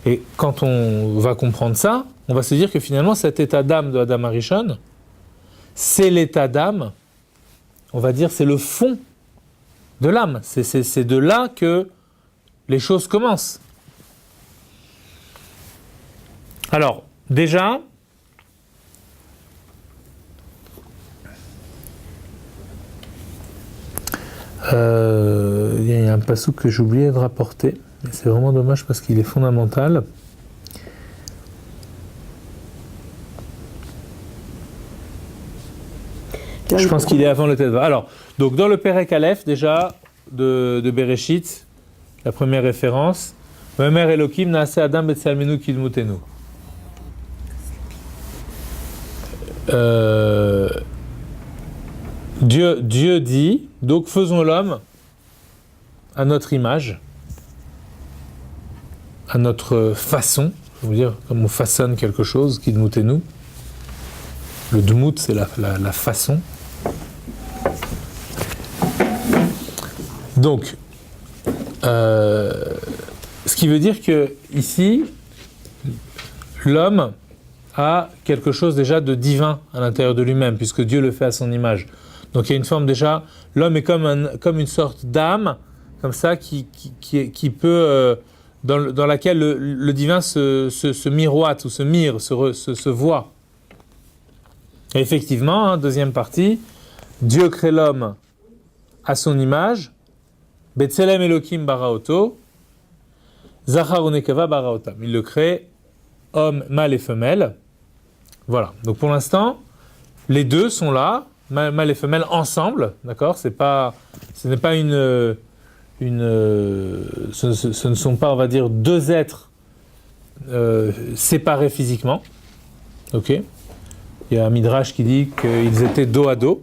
Et quand on va comprendre ça, on va se dire que finalement cet état d'âme de Adam Arishon, c'est l'état d'âme, on va dire c'est le fond de l'âme. C'est de là que les choses commencent. Alors, déjà, il y a un passouk que j'ai oublié de rapporter, mais c'est vraiment dommage parce qu'il est fondamental. Je pense qu'il est avant le Tedva. Alors, donc dans le Perek Aleph, déjà, de Bereshit, la première référence, Vayomer Elokim naase Adam betsalmenu kidmutenu. Dieu dit, donc faisons l'homme à notre image, à notre façon, je veux dire, comme on façonne quelque chose, kidmutenu. Le dmout, c'est la façon. Donc, ce qui veut dire que ici, l'homme a quelque chose déjà de divin à l'intérieur de lui-même, puisque Dieu le fait à son image. Donc il y a une forme déjà, l'homme est comme une sorte d'âme, comme ça, qui peut, dans laquelle le divin se miroite ou se mire, se voit. Et effectivement, deuxième partie, Dieu crée l'homme à son image, Betselem Elokim baraoto, Zachar unekava baraotam. Il le crée homme, mâle et femelle. Voilà. Donc pour l'instant, les deux sont là, mâle et femelle ensemble, d'accord ? Ce ne sont pas, on va dire, deux êtres séparés physiquement. Ok ? Il y a un midrash qui dit qu'ils étaient dos à dos,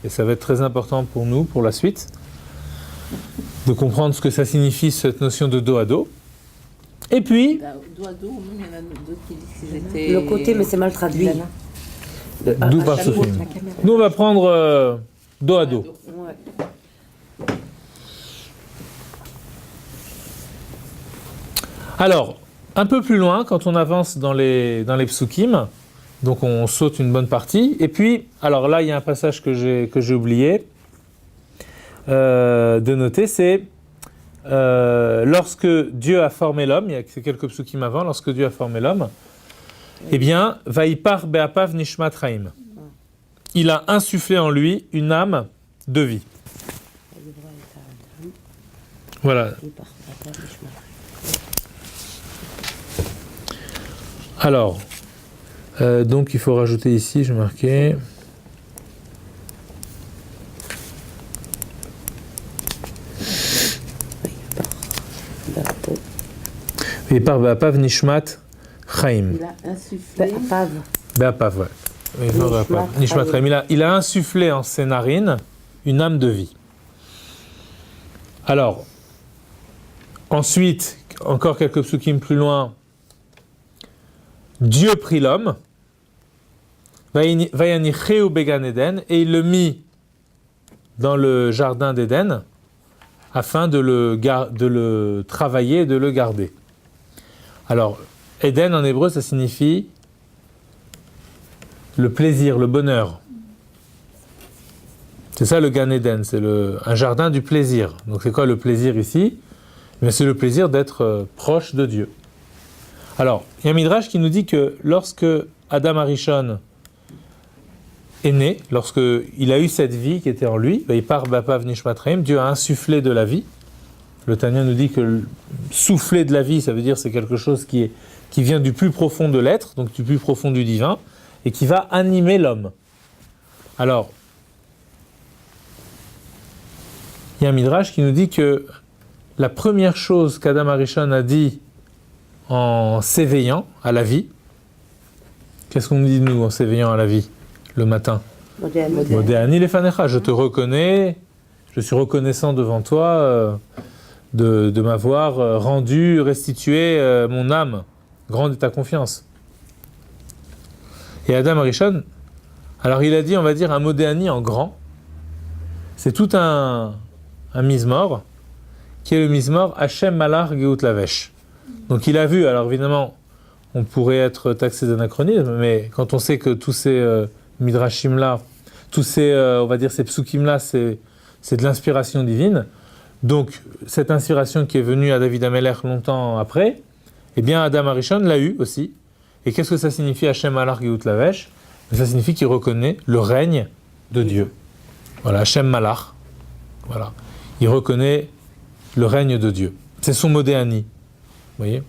et ça va être très important pour nous, pour la suite, de comprendre ce que ça signifie, cette notion de dos à dos. Et puis... Dos à dos, il y en a d'autres qui disent qu'ils étaient... Le côté, mais c'est mal traduit. D'où par ce film. Nous, on va prendre dos à dos. Ouais. Alors, un peu plus loin, quand on avance dans les psukim, Donc on saute une bonne partie. Et puis, alors là, il y a un passage que j'ai oublié de noter, c'est lorsque Dieu a formé l'homme, il y a quelques psukim avant, lorsque Dieu a formé l'homme, eh bien, Vaipar be'apav nishmat chaim. Il a insufflé en lui une âme de vie. Voilà. Alors, donc il faut rajouter ici, j'ai marqué. Vaipar be'apav nishmat chaim. Il a insufflé. Be'apav, ouais. Nishmat chaim. Il a insufflé en ses narines une âme de vie. Alors, ensuite, encore quelques psukim plus loin, Dieu prit l'homme, Vayanicheu began Eden, et il le mit dans le jardin d'Éden afin de le travailler et de le garder. Alors, Éden en hébreu, ça signifie le plaisir, le bonheur. C'est ça le Gan Eden, c'est un jardin du plaisir. Donc c'est quoi le plaisir ici ? Mais c'est le plaisir d'être proche de Dieu. Alors, il y a un midrash qui nous dit que lorsque Adam Arishon est né, lorsqu'il a eu cette vie qui était en lui, Vaipar be'apav nishmat chaim, Dieu a insufflé de la vie. Le Tanya nous dit que souffler de la vie, ça veut dire c'est quelque chose qui vient du plus profond de l'être, donc du plus profond du divin, et qui va animer l'homme. Alors, il y a un midrash qui nous dit que la première chose qu'Adam Arishon a dit en s'éveillant à la vie, qu'est-ce qu'on dit nous en s'éveillant à la vie le matin ? Modéani lefanecha, je te reconnais, je suis reconnaissant devant toi de m'avoir rendu, restitué mon âme, grande est ta confiance. Et Adam Arishon, alors il a dit, on va dire, un modéani en grand, c'est tout un mizmor, qui est le mizmor Hashem Malach Geut Lavesh. Donc il a vu, alors évidemment, on pourrait être taxé d'anachronisme, mais quand on sait que tous ces midrashim-là, tous ces, on va dire, ces psukim-là, c'est de l'inspiration divine, donc cette inspiration qui est venue à David HaMelech longtemps après, eh bien Adam Arishon l'a eu aussi. Et qu'est-ce que ça signifie Hashem Malach Geut Lavesh ? Ça signifie qu'il reconnaît le règne de Dieu. Voilà, Hashem Malach. Voilà. Il reconnaît le règne de Dieu. C'est son modéani. Vous voyez ?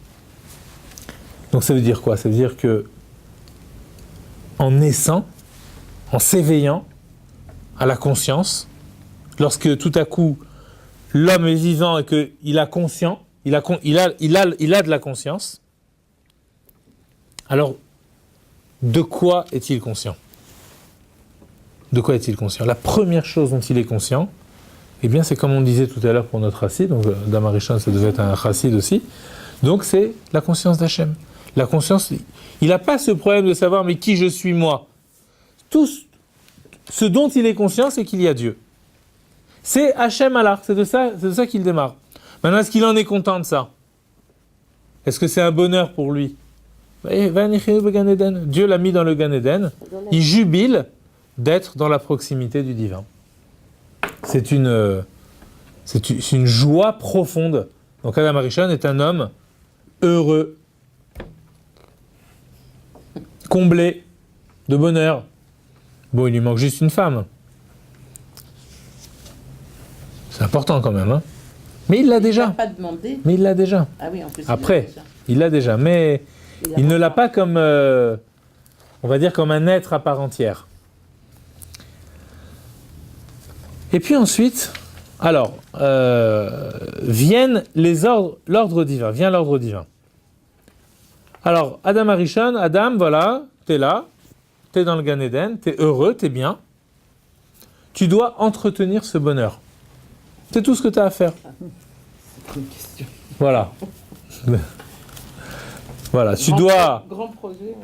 Donc ça veut dire quoi ? Ça veut dire que en naissant, en s'éveillant à la conscience, lorsque tout à coup l'homme est vivant et qu'il a conscience, il a de la conscience, alors de quoi est-il conscient ? De quoi est-il conscient ? La première chose dont il est conscient, eh bien c'est comme on disait tout à l'heure pour notre chassid, donc Adam Arishon ça devait être un chassid aussi, donc c'est la conscience d'Hachem. La conscience, il n'a pas ce problème de savoir mais qui je suis moi. Tout ce dont il est conscient, c'est qu'il y a Dieu. C'est Hachem Malach, c'est de ça qu'il démarre. Maintenant, est-ce qu'il en est content de ça ? Est-ce que c'est un bonheur pour lui ? Dieu l'a mis dans le Gan Eden, il jubile d'être dans la proximité du divin. C'est une joie profonde. Donc Adam Arishon est un homme heureux, comblé de bonheur. Bon, il lui manque juste une femme. C'est important quand même, hein. Mais il l'a déjà. Il n'a pas demandé. Mais il l'a déjà. Ah oui, en plus. Après, il l'a déjà, mais il ne l'a pas comme, on va dire, comme un être à part entière. Et puis ensuite, alors, viennent l'ordre divin, vient l'ordre divin. Alors, Adam Arishon, Adam, voilà, t'es là, t'es dans le Gan Eden, t'es heureux, t'es bien. Tu dois entretenir ce bonheur. C'est tout ce que tu as à faire. C'est une question. Voilà. Voilà, tu dois Grand projet.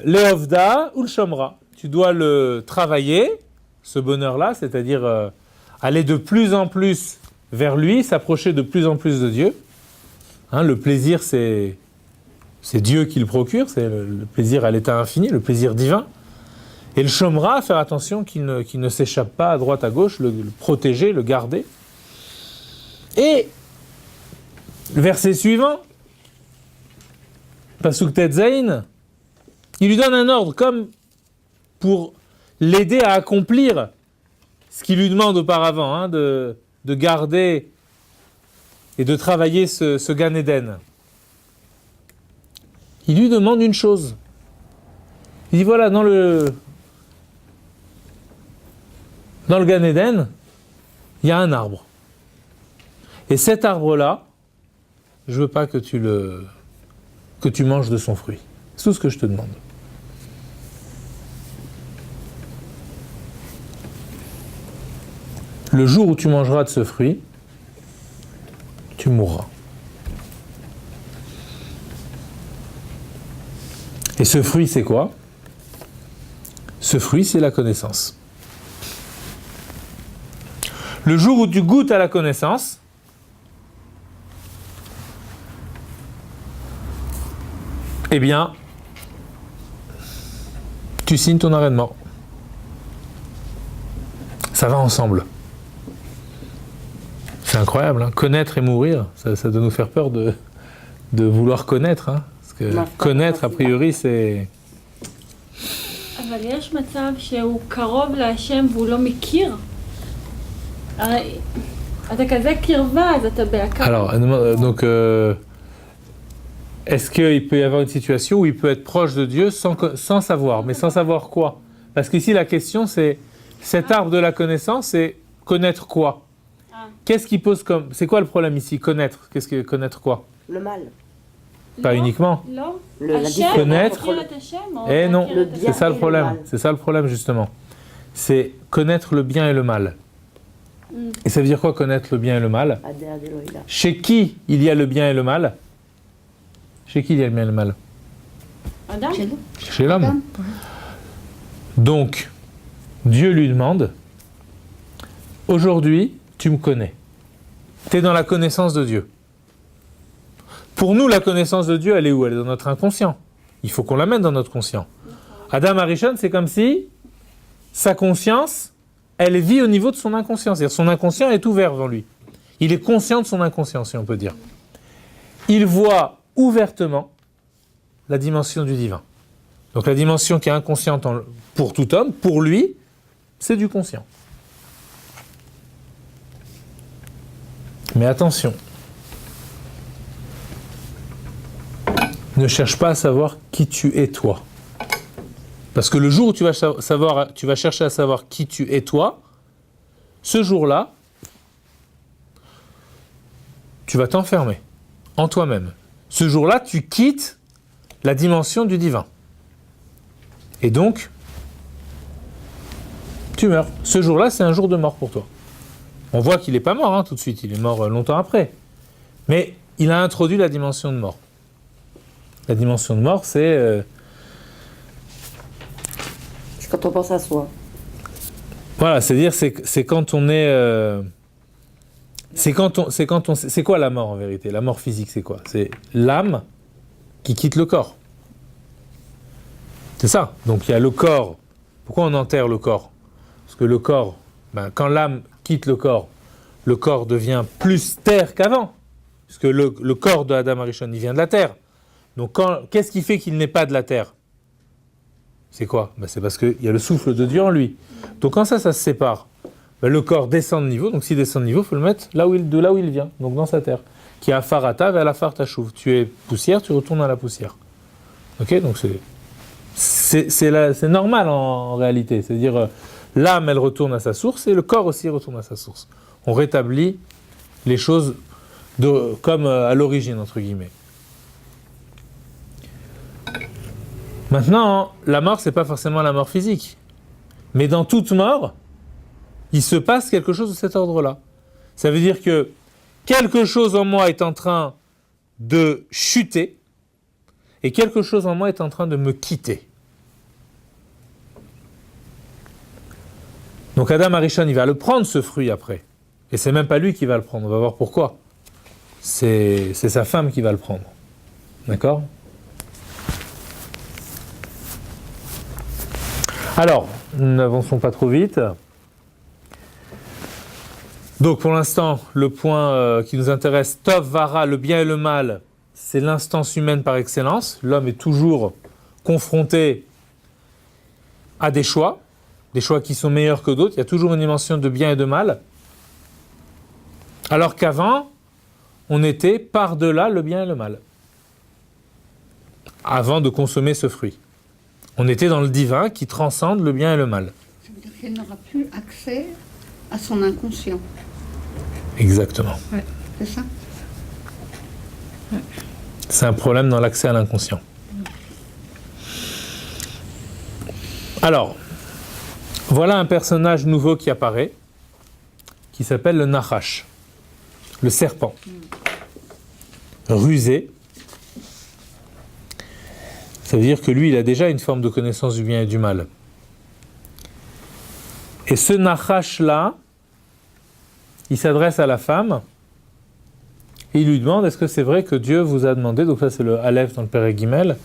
Leovda ou le Shomra. Tu dois le travailler, ce bonheur-là, c'est-à-dire aller de plus en plus vers lui, s'approcher de plus en plus de Dieu. Hein, le plaisir, c'est c'est Dieu qui le procure, c'est le plaisir à l'état infini, le plaisir divin. Et le chômera, faire attention qu'il ne s'échappe pas à droite, à gauche, le protéger, le garder. Et, verset suivant, Pasuk Tetzain, il lui donne un ordre comme pour l'aider à accomplir ce qu'il lui demande auparavant, hein, de garder et de travailler ce Gan Eden. Il lui demande une chose. Il dit voilà, dans le Gan Eden, il y a un arbre. Et cet arbre-là, je ne veux pas que tu manges de son fruit. C'est tout ce que je te demande. Le jour où tu mangeras de ce fruit, tu mourras. Et ce fruit, c'est quoi? Ce fruit, c'est la connaissance. Le jour où tu goûtes à la connaissance, eh bien, tu signes ton arrêt de mort. Ça va ensemble. C'est incroyable, hein. Connaître et mourir, ça doit nous faire peur de vouloir connaître, hein. Parce que connaître, a priori, c'est... אבל יש מצב שהוא קרוב להשם והוא לא מכיר? הרי אתה כזה קרבה, אז אתה בהכרה. Alors, donc, est-ce qu'il peut y avoir une situation où il peut être proche de Dieu sans savoir, mais sans savoir quoi? Parce qu'ici, la question, c'est cet arbre de la connaissance, c'est connaître quoi? Qu'est-ce qui pose comme... C'est quoi le problème ici? Connaître. Qu'est-ce que connaître quoi? Le mal. Pas uniquement. Connaître. Eh non, c'est ça le problème. C'est ça le problème justement. C'est connaître le bien et le mal. Et ça veut dire quoi connaître le bien et le mal? Chez qui il y a le bien et le mal? Chez qui il y a le bien et le mal? Chez l'homme. Donc, Dieu lui demande, aujourd'hui, tu me connais. Tu es dans la connaissance de Dieu. Pour nous, la connaissance de Dieu, elle est où? Elle est dans notre inconscient. Il faut qu'on l'amène dans notre conscient. Adam Arishon, c'est comme si sa conscience, elle vit au niveau de son inconscient. C'est-à-dire son inconscient est ouvert devant lui. Il est conscient de son inconscient, si on peut dire. Il voit ouvertement la dimension du divin. Donc la dimension qui est inconsciente pour tout homme, pour lui, c'est du conscient. Mais attention, ne cherche pas à savoir qui tu es toi. Parce que le jour où tu vas chercher à savoir qui tu es toi, ce jour-là, tu vas t'enfermer en toi-même. Ce jour-là, tu quittes la dimension du divin. Et donc, tu meurs. Ce jour-là, c'est un jour de mort pour toi. On voit qu'il n'est pas mort hein, tout de suite, il est mort longtemps après. Mais il a introduit la dimension de mort. La dimension de mort, c'est quand on pense à soi. Voilà, c'est-à-dire c'est quand on est... c'est quoi la mort en vérité? La mort physique, c'est quoi? C'est l'âme qui quitte le corps. C'est ça. Donc il y a le corps. Pourquoi on enterre le corps? Parce que le corps, quand l'âme quitte le corps devient plus terre qu'avant. Puisque le corps de Adam Arishon, il vient de la terre. Donc qu'est-ce qui fait qu'il n'est pas de la terre? C'est quoi? C'est parce qu'il y a le souffle de Dieu en lui. Donc quand ça se sépare, le corps descend de niveau. Donc s'il descend de niveau, il faut le mettre de là où il vient, donc dans sa terre. Qui est à Farata vers la Fartachouv. Tu es poussière, tu retournes à la poussière. Ok? Donc c'est normal en réalité. C'est-à-dire l'âme, elle retourne à sa source et le corps aussi retourne à sa source. On rétablit les choses comme à l'origine, entre guillemets. Maintenant, la mort, c'est pas forcément la mort physique. Mais dans toute mort, il se passe quelque chose de cet ordre-là. Ça veut dire que quelque chose en moi est en train de chuter et quelque chose en moi est en train de me quitter. Donc Adam Arishon, il va le prendre ce fruit après. Et c'est même pas lui qui va le prendre, on va voir pourquoi. C'est sa femme qui va le prendre. D'accord ? Alors, nous n'avançons pas trop vite. Donc pour l'instant, le point qui nous intéresse, Tov, Vara, le bien et le mal, c'est l'instance humaine par excellence. L'homme est toujours confronté à des choix qui sont meilleurs que d'autres. Il y a toujours une dimension de bien et de mal. Alors qu'avant, on était par-delà le bien et le mal. Avant de consommer ce fruit. On était dans le divin qui transcende le bien et le mal. Ça veut dire qu'elle n'aura plus accès à son inconscient. Exactement. Ouais, c'est ça. C'est un problème dans l'accès à l'inconscient. Alors, voilà un personnage nouveau qui apparaît, qui s'appelle le Nachash, le serpent. Rusé. Ça veut dire que lui, il a déjà une forme de connaissance du bien et du mal. Et ce Nachash-là, il s'adresse à la femme et il lui demande, est-ce que c'est vrai que Dieu vous a demandé, donc ça c'est le Aleph dans le Père Guimel,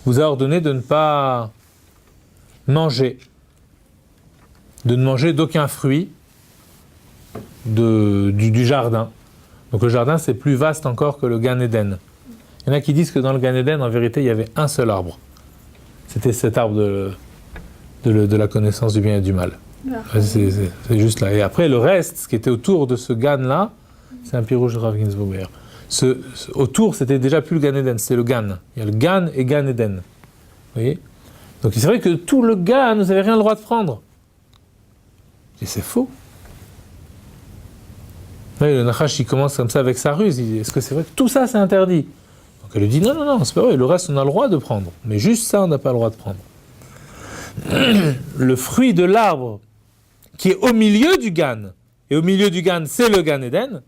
vous a ordonné de ne pas manger, de ne manger d'aucun fruit du jardin. Donc le jardin c'est plus vaste encore que le Gan Eden. Il y en a qui disent que dans le Gan Eden, en vérité, il y avait un seul arbre. C'était cet arbre de la connaissance du bien et du mal. C'est juste là. Et après, le reste, ce qui était autour de ce Gan-là, c'est un pirouge de Rav Ginsburger. Autour, c'était déjà plus le Gan Eden, c'était le Gan. Il y a le Gan et Gan Eden. Vous voyez ? Donc c'est vrai que tout le Gan, vous n'avez rien le droit de prendre. Et c'est faux. Oui, le Nachash, il commence comme ça avec sa ruse. Il dit, est-ce que c'est vrai que tout ça, c'est interdit ? Donc elle lui dit, non, c'est pas vrai, le reste, on a le droit de prendre. Mais juste ça, on n'a pas le droit de prendre. Le fruit de l'arbre qui est au milieu du Gan, et au milieu du Gan, c'est le Gan Eden,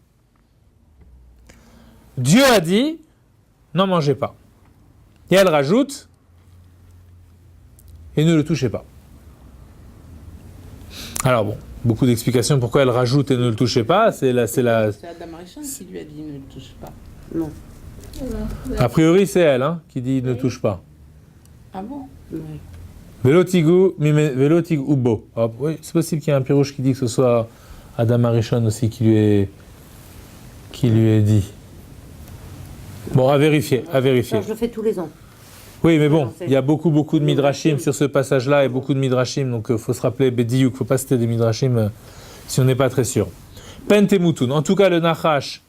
Dieu a dit, n'en mangez pas. Et elle rajoute, et ne le touchez pas. Alors bon, beaucoup d'explications pourquoi elle rajoute et ne le touchez pas, c'est Adam Arishon qui lui a dit ne le touche pas. Non. A priori, c'est elle qui dit ne touche pas. Ah bon? Oui. Velotigu ubo. Oui, c'est possible qu'il y ait un pirouche qui dit que ce soit Adam Arishon aussi qui lui ait dit. Bon, à vérifier. Non, je le fais tous les ans. Oui, mais bon, il y a beaucoup de midrashim sur ce passage-là et beaucoup de midrashim, donc il faut se rappeler Bediuk, il ne faut pas citer des midrashim si on n'est pas très sûr. Pentemutun. En tout cas, le Nachash,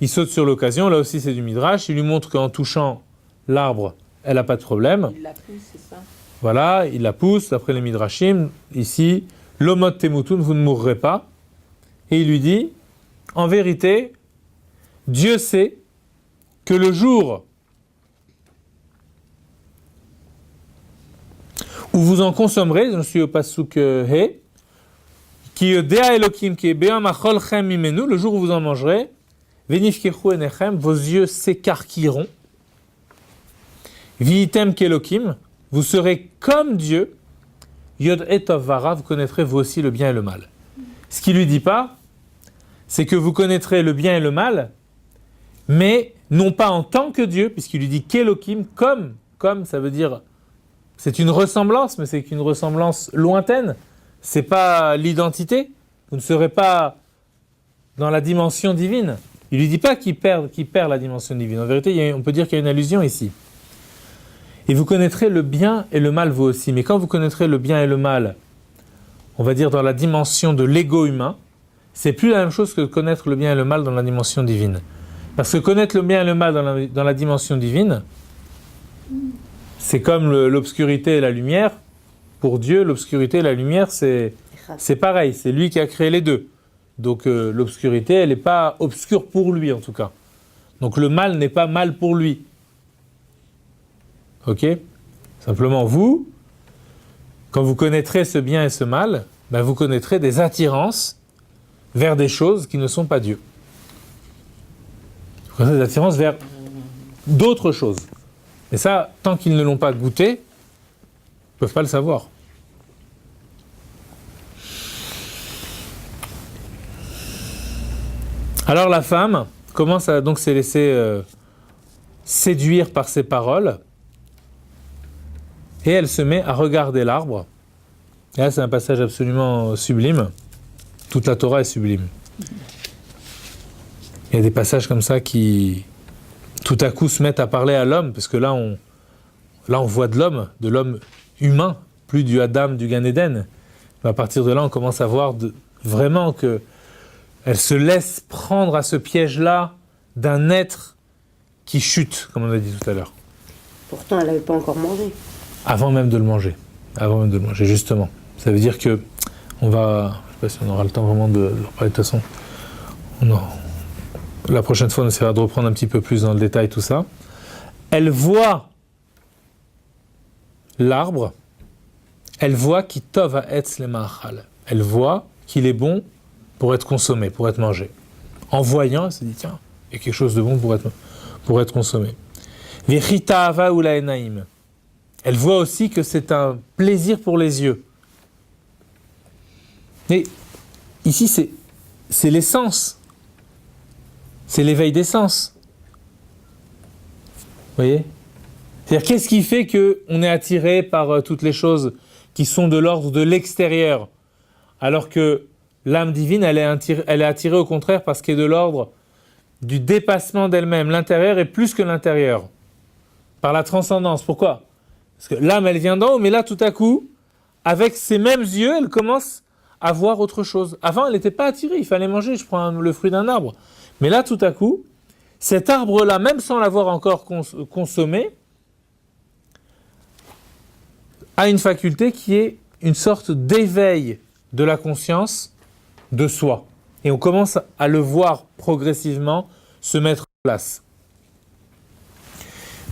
il saute sur l'occasion, là aussi c'est du midrash, il lui montre qu'en touchant l'arbre, elle n'a pas de problème. Il la pousse, c'est ça? Voilà, il la pousse, d'après les midrashim, ici, l'omot temutun, vous ne mourrez pas. Et il lui dit, en vérité, Dieu sait que le jour où vous en consommerez, je suis au pasuk He, qui dea Elokim, qui est be'am acholchem mimenu, le jour où vous en mangerez, venifkechu enechem, vos yeux s'écarquilleront, viitem kelokim, vous serez comme Dieu, yod etov vara, vous connaîtrez vous aussi le bien et le mal. Ce qu'il lui dit pas, c'est que vous connaîtrez le bien et le mal, mais non pas en tant que Dieu, puisqu'il lui dit kelokim, comme ça veut dire, c'est une ressemblance, mais c'est qu'une ressemblance lointaine. C'est pas l'identité. Vous ne serez pas dans la dimension divine. Il lui dit pas qu'il perd la dimension divine. En vérité, on peut dire qu'il y a une allusion ici. Et vous connaîtrez le bien et le mal vous aussi. Mais quand vous connaîtrez le bien et le mal, on va dire dans la dimension de l'ego humain, c'est plus la même chose que connaître le bien et le mal dans la dimension divine. Parce que connaître le bien et le mal dans la dimension divine, c'est comme l'obscurité et la lumière. Pour Dieu, l'obscurité et la lumière, c'est pareil. C'est lui qui a créé les deux. Donc l'obscurité, elle n'est pas obscure pour lui en tout cas. Donc le mal n'est pas mal pour lui. Ok ? Simplement vous, quand vous connaîtrez ce bien et ce mal, vous connaîtrez des attirances vers des choses qui ne sont pas Dieu. Vous connaîtrez des attirances vers d'autres choses. Et ça, tant qu'ils ne l'ont pas goûté, ils ne peuvent pas le savoir. Alors la femme commence à donc se laisser séduire par ces paroles et elle se met à regarder l'arbre Et là, c'est un passage absolument sublime. Toute la Torah est sublime. Il y a des passages comme ça qui, tout à coup, se mettent à parler à l'homme, parce que là, on voit de l'homme humain, plus du Adam, du Gan Eden. Mais à partir de là, on commence à voir vraiment que elle se laisse prendre à ce piège-là d'un être qui chute, comme on a dit tout à l'heure. Pourtant, elle n'avait pas encore mangé. Avant même de le manger, justement. Ça veut dire que on va, je ne sais pas si on aura le temps vraiment de reparler de toute façon. La prochaine fois, on essaiera de reprendre un petit peu plus dans le détail tout ça. Elle voit l'arbre, elle voit qu'il tov ha'etz lema'achal. Elle voit qu'il est bon pour être consommé, pour être mangé. En voyant, elle se dit tiens, il y a quelque chose de bon pour être consommé. Vechita hava ula enaim. Elle voit aussi que c'est un plaisir pour les yeux. Mais ici, c'est l'essence. C'est l'éveil des sens. Vous voyez ? C'est-à-dire, qu'est-ce qui fait qu'on est attiré par toutes les choses qui sont de l'ordre de l'extérieur, alors que l'âme divine, elle est attirée au contraire par ce qui est de l'ordre du dépassement d'elle-même. L'intérieur est plus que l'intérieur. Par la transcendance. Pourquoi ? Parce que l'âme, elle vient d'en haut, mais là, tout à coup, avec ses mêmes yeux, elle commence à voir autre chose. Avant, elle n'était pas attirée, il fallait manger, je prends le fruit d'un arbre. Mais là, tout à coup, cet arbre-là, même sans l'avoir encore consommé, a une faculté qui est une sorte d'éveil de la conscience de soi. Et on commence à le voir progressivement se mettre en place.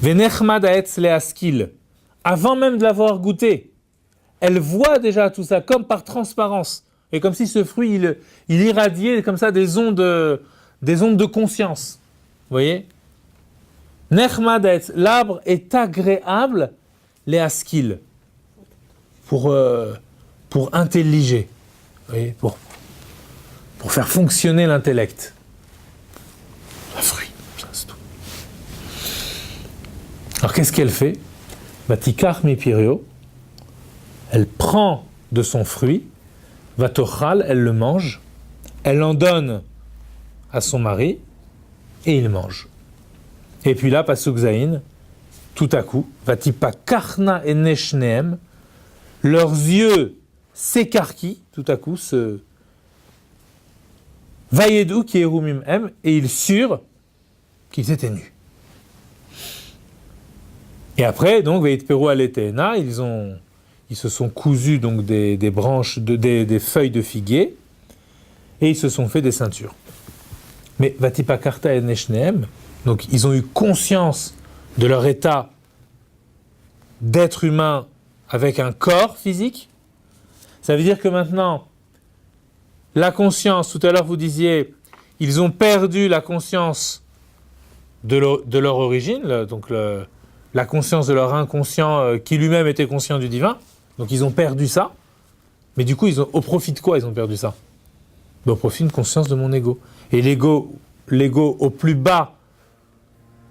Venechmad ha'etz le'askil. Avant même de l'avoir goûté, elle voit déjà tout ça comme par transparence. Et comme si ce fruit, il irradiait comme ça des ondes de conscience. Vous voyez ? Nechmad ha'etz, l'arbre est agréable, le'askil. Pour intelliger, vous voyez, pour faire fonctionner l'intellect. Un fruit, ça c'est tout. Alors qu'est-ce qu'elle fait ? Batikar mipirio, elle prend de son fruit, vatochal, elle le mange, elle en donne à son mari, et il mange. Et puis là, pasuk zayin, tout à coup, vatipa karna eneshneem, leurs yeux s'écarquillent, tout à coup, Vayedou qui est Rumim M, et ils surent qu'ils étaient nus. Et après, donc, Vayed Peru Aletena, ils se sont cousus donc des branches, des feuilles de figuier, et ils se sont fait des ceintures. Mais Vatipa Karta et Neshneem, donc ils ont eu conscience de leur état d'être humain avec un corps physique. Ça veut dire que maintenant, la conscience, tout à l'heure vous disiez, ils ont perdu la conscience de leur origine, donc la conscience de leur inconscient qui lui-même était conscient du divin. Donc ils ont perdu ça. Mais du coup, au profit de quoi ils ont perdu ça ? Au profit d'une conscience de mon ego. Et l'ego au plus bas,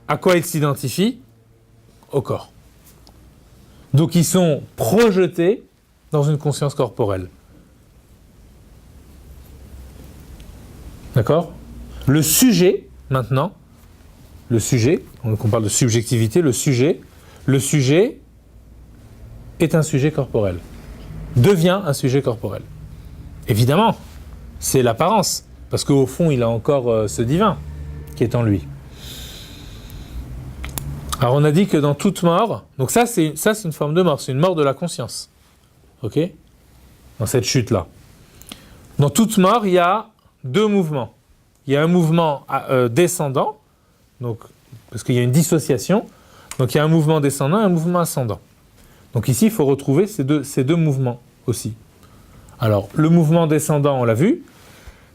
à quoi il s'identifie ? Au corps. Donc ils sont projetés dans une conscience corporelle. D'accord ? Le sujet, maintenant, on parle de subjectivité, le sujet est un sujet corporel. Devient un sujet corporel. Évidemment, c'est l'apparence, parce qu'au fond, il a encore ce divin qui est en lui. Alors on a dit que dans toute mort, donc ça c'est une forme de mort, c'est une mort de la conscience. Ok ? Dans cette chute-là. Dans toute mort, il y a deux mouvements. Il y a un mouvement descendant, donc, parce qu'il y a une dissociation, donc il y a un mouvement descendant et un mouvement ascendant. Donc ici, il faut retrouver ces deux mouvements aussi. Alors, le mouvement descendant, on l'a vu,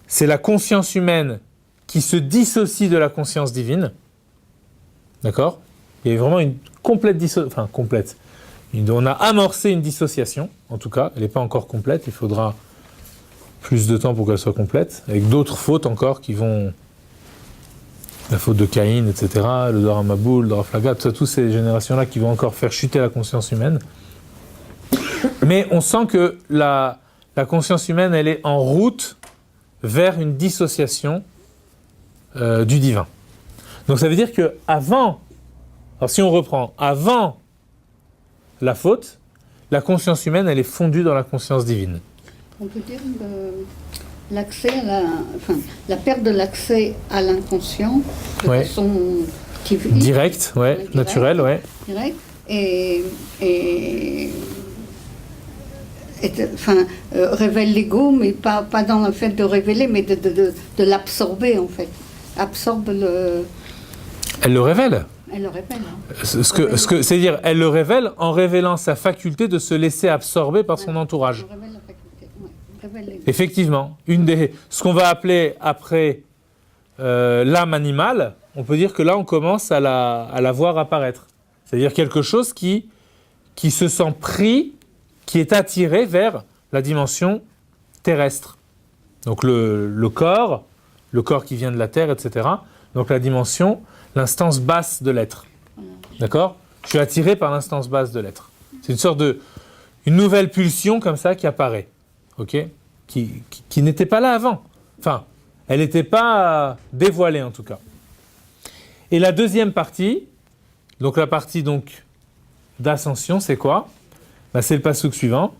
c'est la conscience humaine qui se dissocie de la conscience divine. D'accord ? Il y a vraiment une complète dissociation, enfin complète. On a amorcé une dissociation, en tout cas, elle n'est pas encore complète, il faudra plus de temps pour qu'elle soit complète, avec d'autres fautes encore qui vont... La faute de Caïn, etc., le Dora Maboul, le Dora Flaga, toutes ces générations-là qui vont encore faire chuter la conscience humaine. Mais on sent que la conscience humaine, elle est en route vers une dissociation du divin. Donc ça veut dire que avant, alors si on reprend, avant la faute, la conscience humaine, elle est fondue dans la conscience divine. On peut dire l'accès à la perte de l'accès à l'inconscient de façon directe, naturelle, direct, révèle l'ego, mais pas dans le fait de révéler, mais de l'absorber en fait. Absorbe le. Elle le révèle. Elle le révèle. Hein. C'est-à-dire, elle le révèle en révélant sa faculté de se laisser absorber par son entourage. Elle révèle la faculté. Révèle l'ego. Effectivement, ce qu'on va appeler après l'âme animale, on peut dire que là, on commence à la voir apparaître. C'est-à-dire quelque chose qui se sent pris, qui est attiré vers la dimension terrestre. Donc le corps qui vient de la terre, etc. Donc la dimension, l'instance basse de l'être. D'accord ? Je suis attiré par l'instance basse de l'être. C'est une sorte une nouvelle pulsion comme ça qui apparaît. Ok ? Qui n'était pas là avant. Enfin, elle n'était pas dévoilée en tout cas. Et la deuxième partie, donc la partie d'ascension, c'est quoi ? C'est le passouk suivant.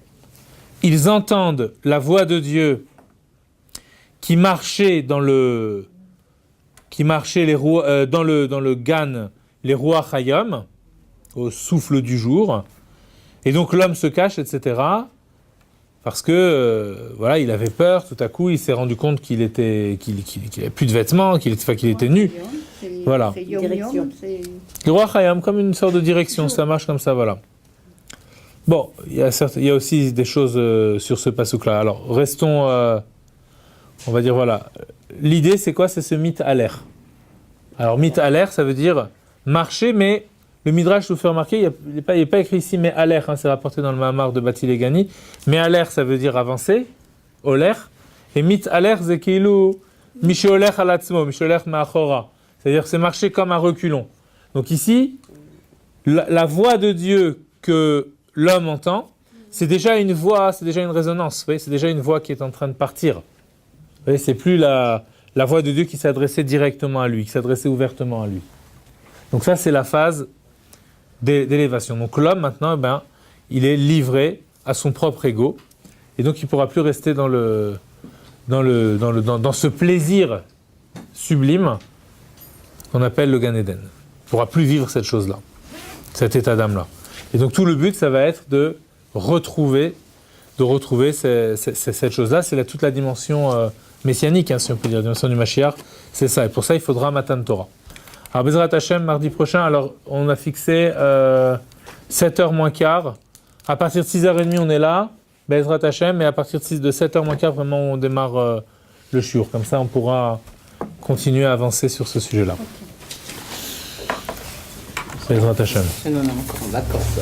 Ils entendent la voix de Dieu qui marchait dans le Gan, les rois Chayom, au souffle du jour. Et donc l'homme se cache, etc. Parce que il avait peur. Tout à coup, il s'est rendu compte qu'il n'avait plus de vêtements, qu'il était nu. Voilà. Le roi Chayam, comme une sorte de direction, ça marche comme ça, voilà. Bon, il y a aussi des choses sur ce passouk-là. Alors, restons, on va dire, voilà. L'idée, c'est quoi ? C'est ce mythe à l'air. Alors, mythe à l'air, ça veut dire marcher, mais le Midrash nous fait remarquer, il n'est pas écrit ici, mais à l'air, c'est rapporté dans le Mahamar de Bati Legani. Mais à l'air, ça veut dire avancer, au l'air. Et mythe à l'air, c'est kilou, misholer alatzmo, misholer ma'achora. C'est-à-dire que c'est marcher comme un reculon. Donc ici, la voix de Dieu que l'homme entend, c'est déjà une voix, c'est déjà une résonance. Vous voyez, c'est déjà une voix qui est en train de partir. Vous voyez, c'est plus la voix de Dieu qui s'adressait directement à lui, qui s'adressait ouvertement à lui. Donc ça, c'est la phase d'élévation. Donc l'homme, maintenant, il est livré à son propre ego. Et donc, il ne pourra plus rester dans ce plaisir sublime qu'on appelle le Gan Eden. Il ne pourra plus vivre cette chose-là, cet état d'âme-là. Et donc tout le but, ça va être de retrouver cette chose-là. C'est toute la dimension messianique, si on peut dire, la dimension du Mashiach. C'est ça. Et pour ça, il faudra Matan Torah. Alors Bezrat Hashem, mardi prochain, alors on a fixé 7h moins quart. À partir de 6h30, on est là, Bezrat Hashem, et à partir de 7h moins quart, vraiment, on démarre le shiur. Comme ça, on pourra continuer à avancer sur ce sujet-là. Bezrat Hashem. Non, d'accord, ça.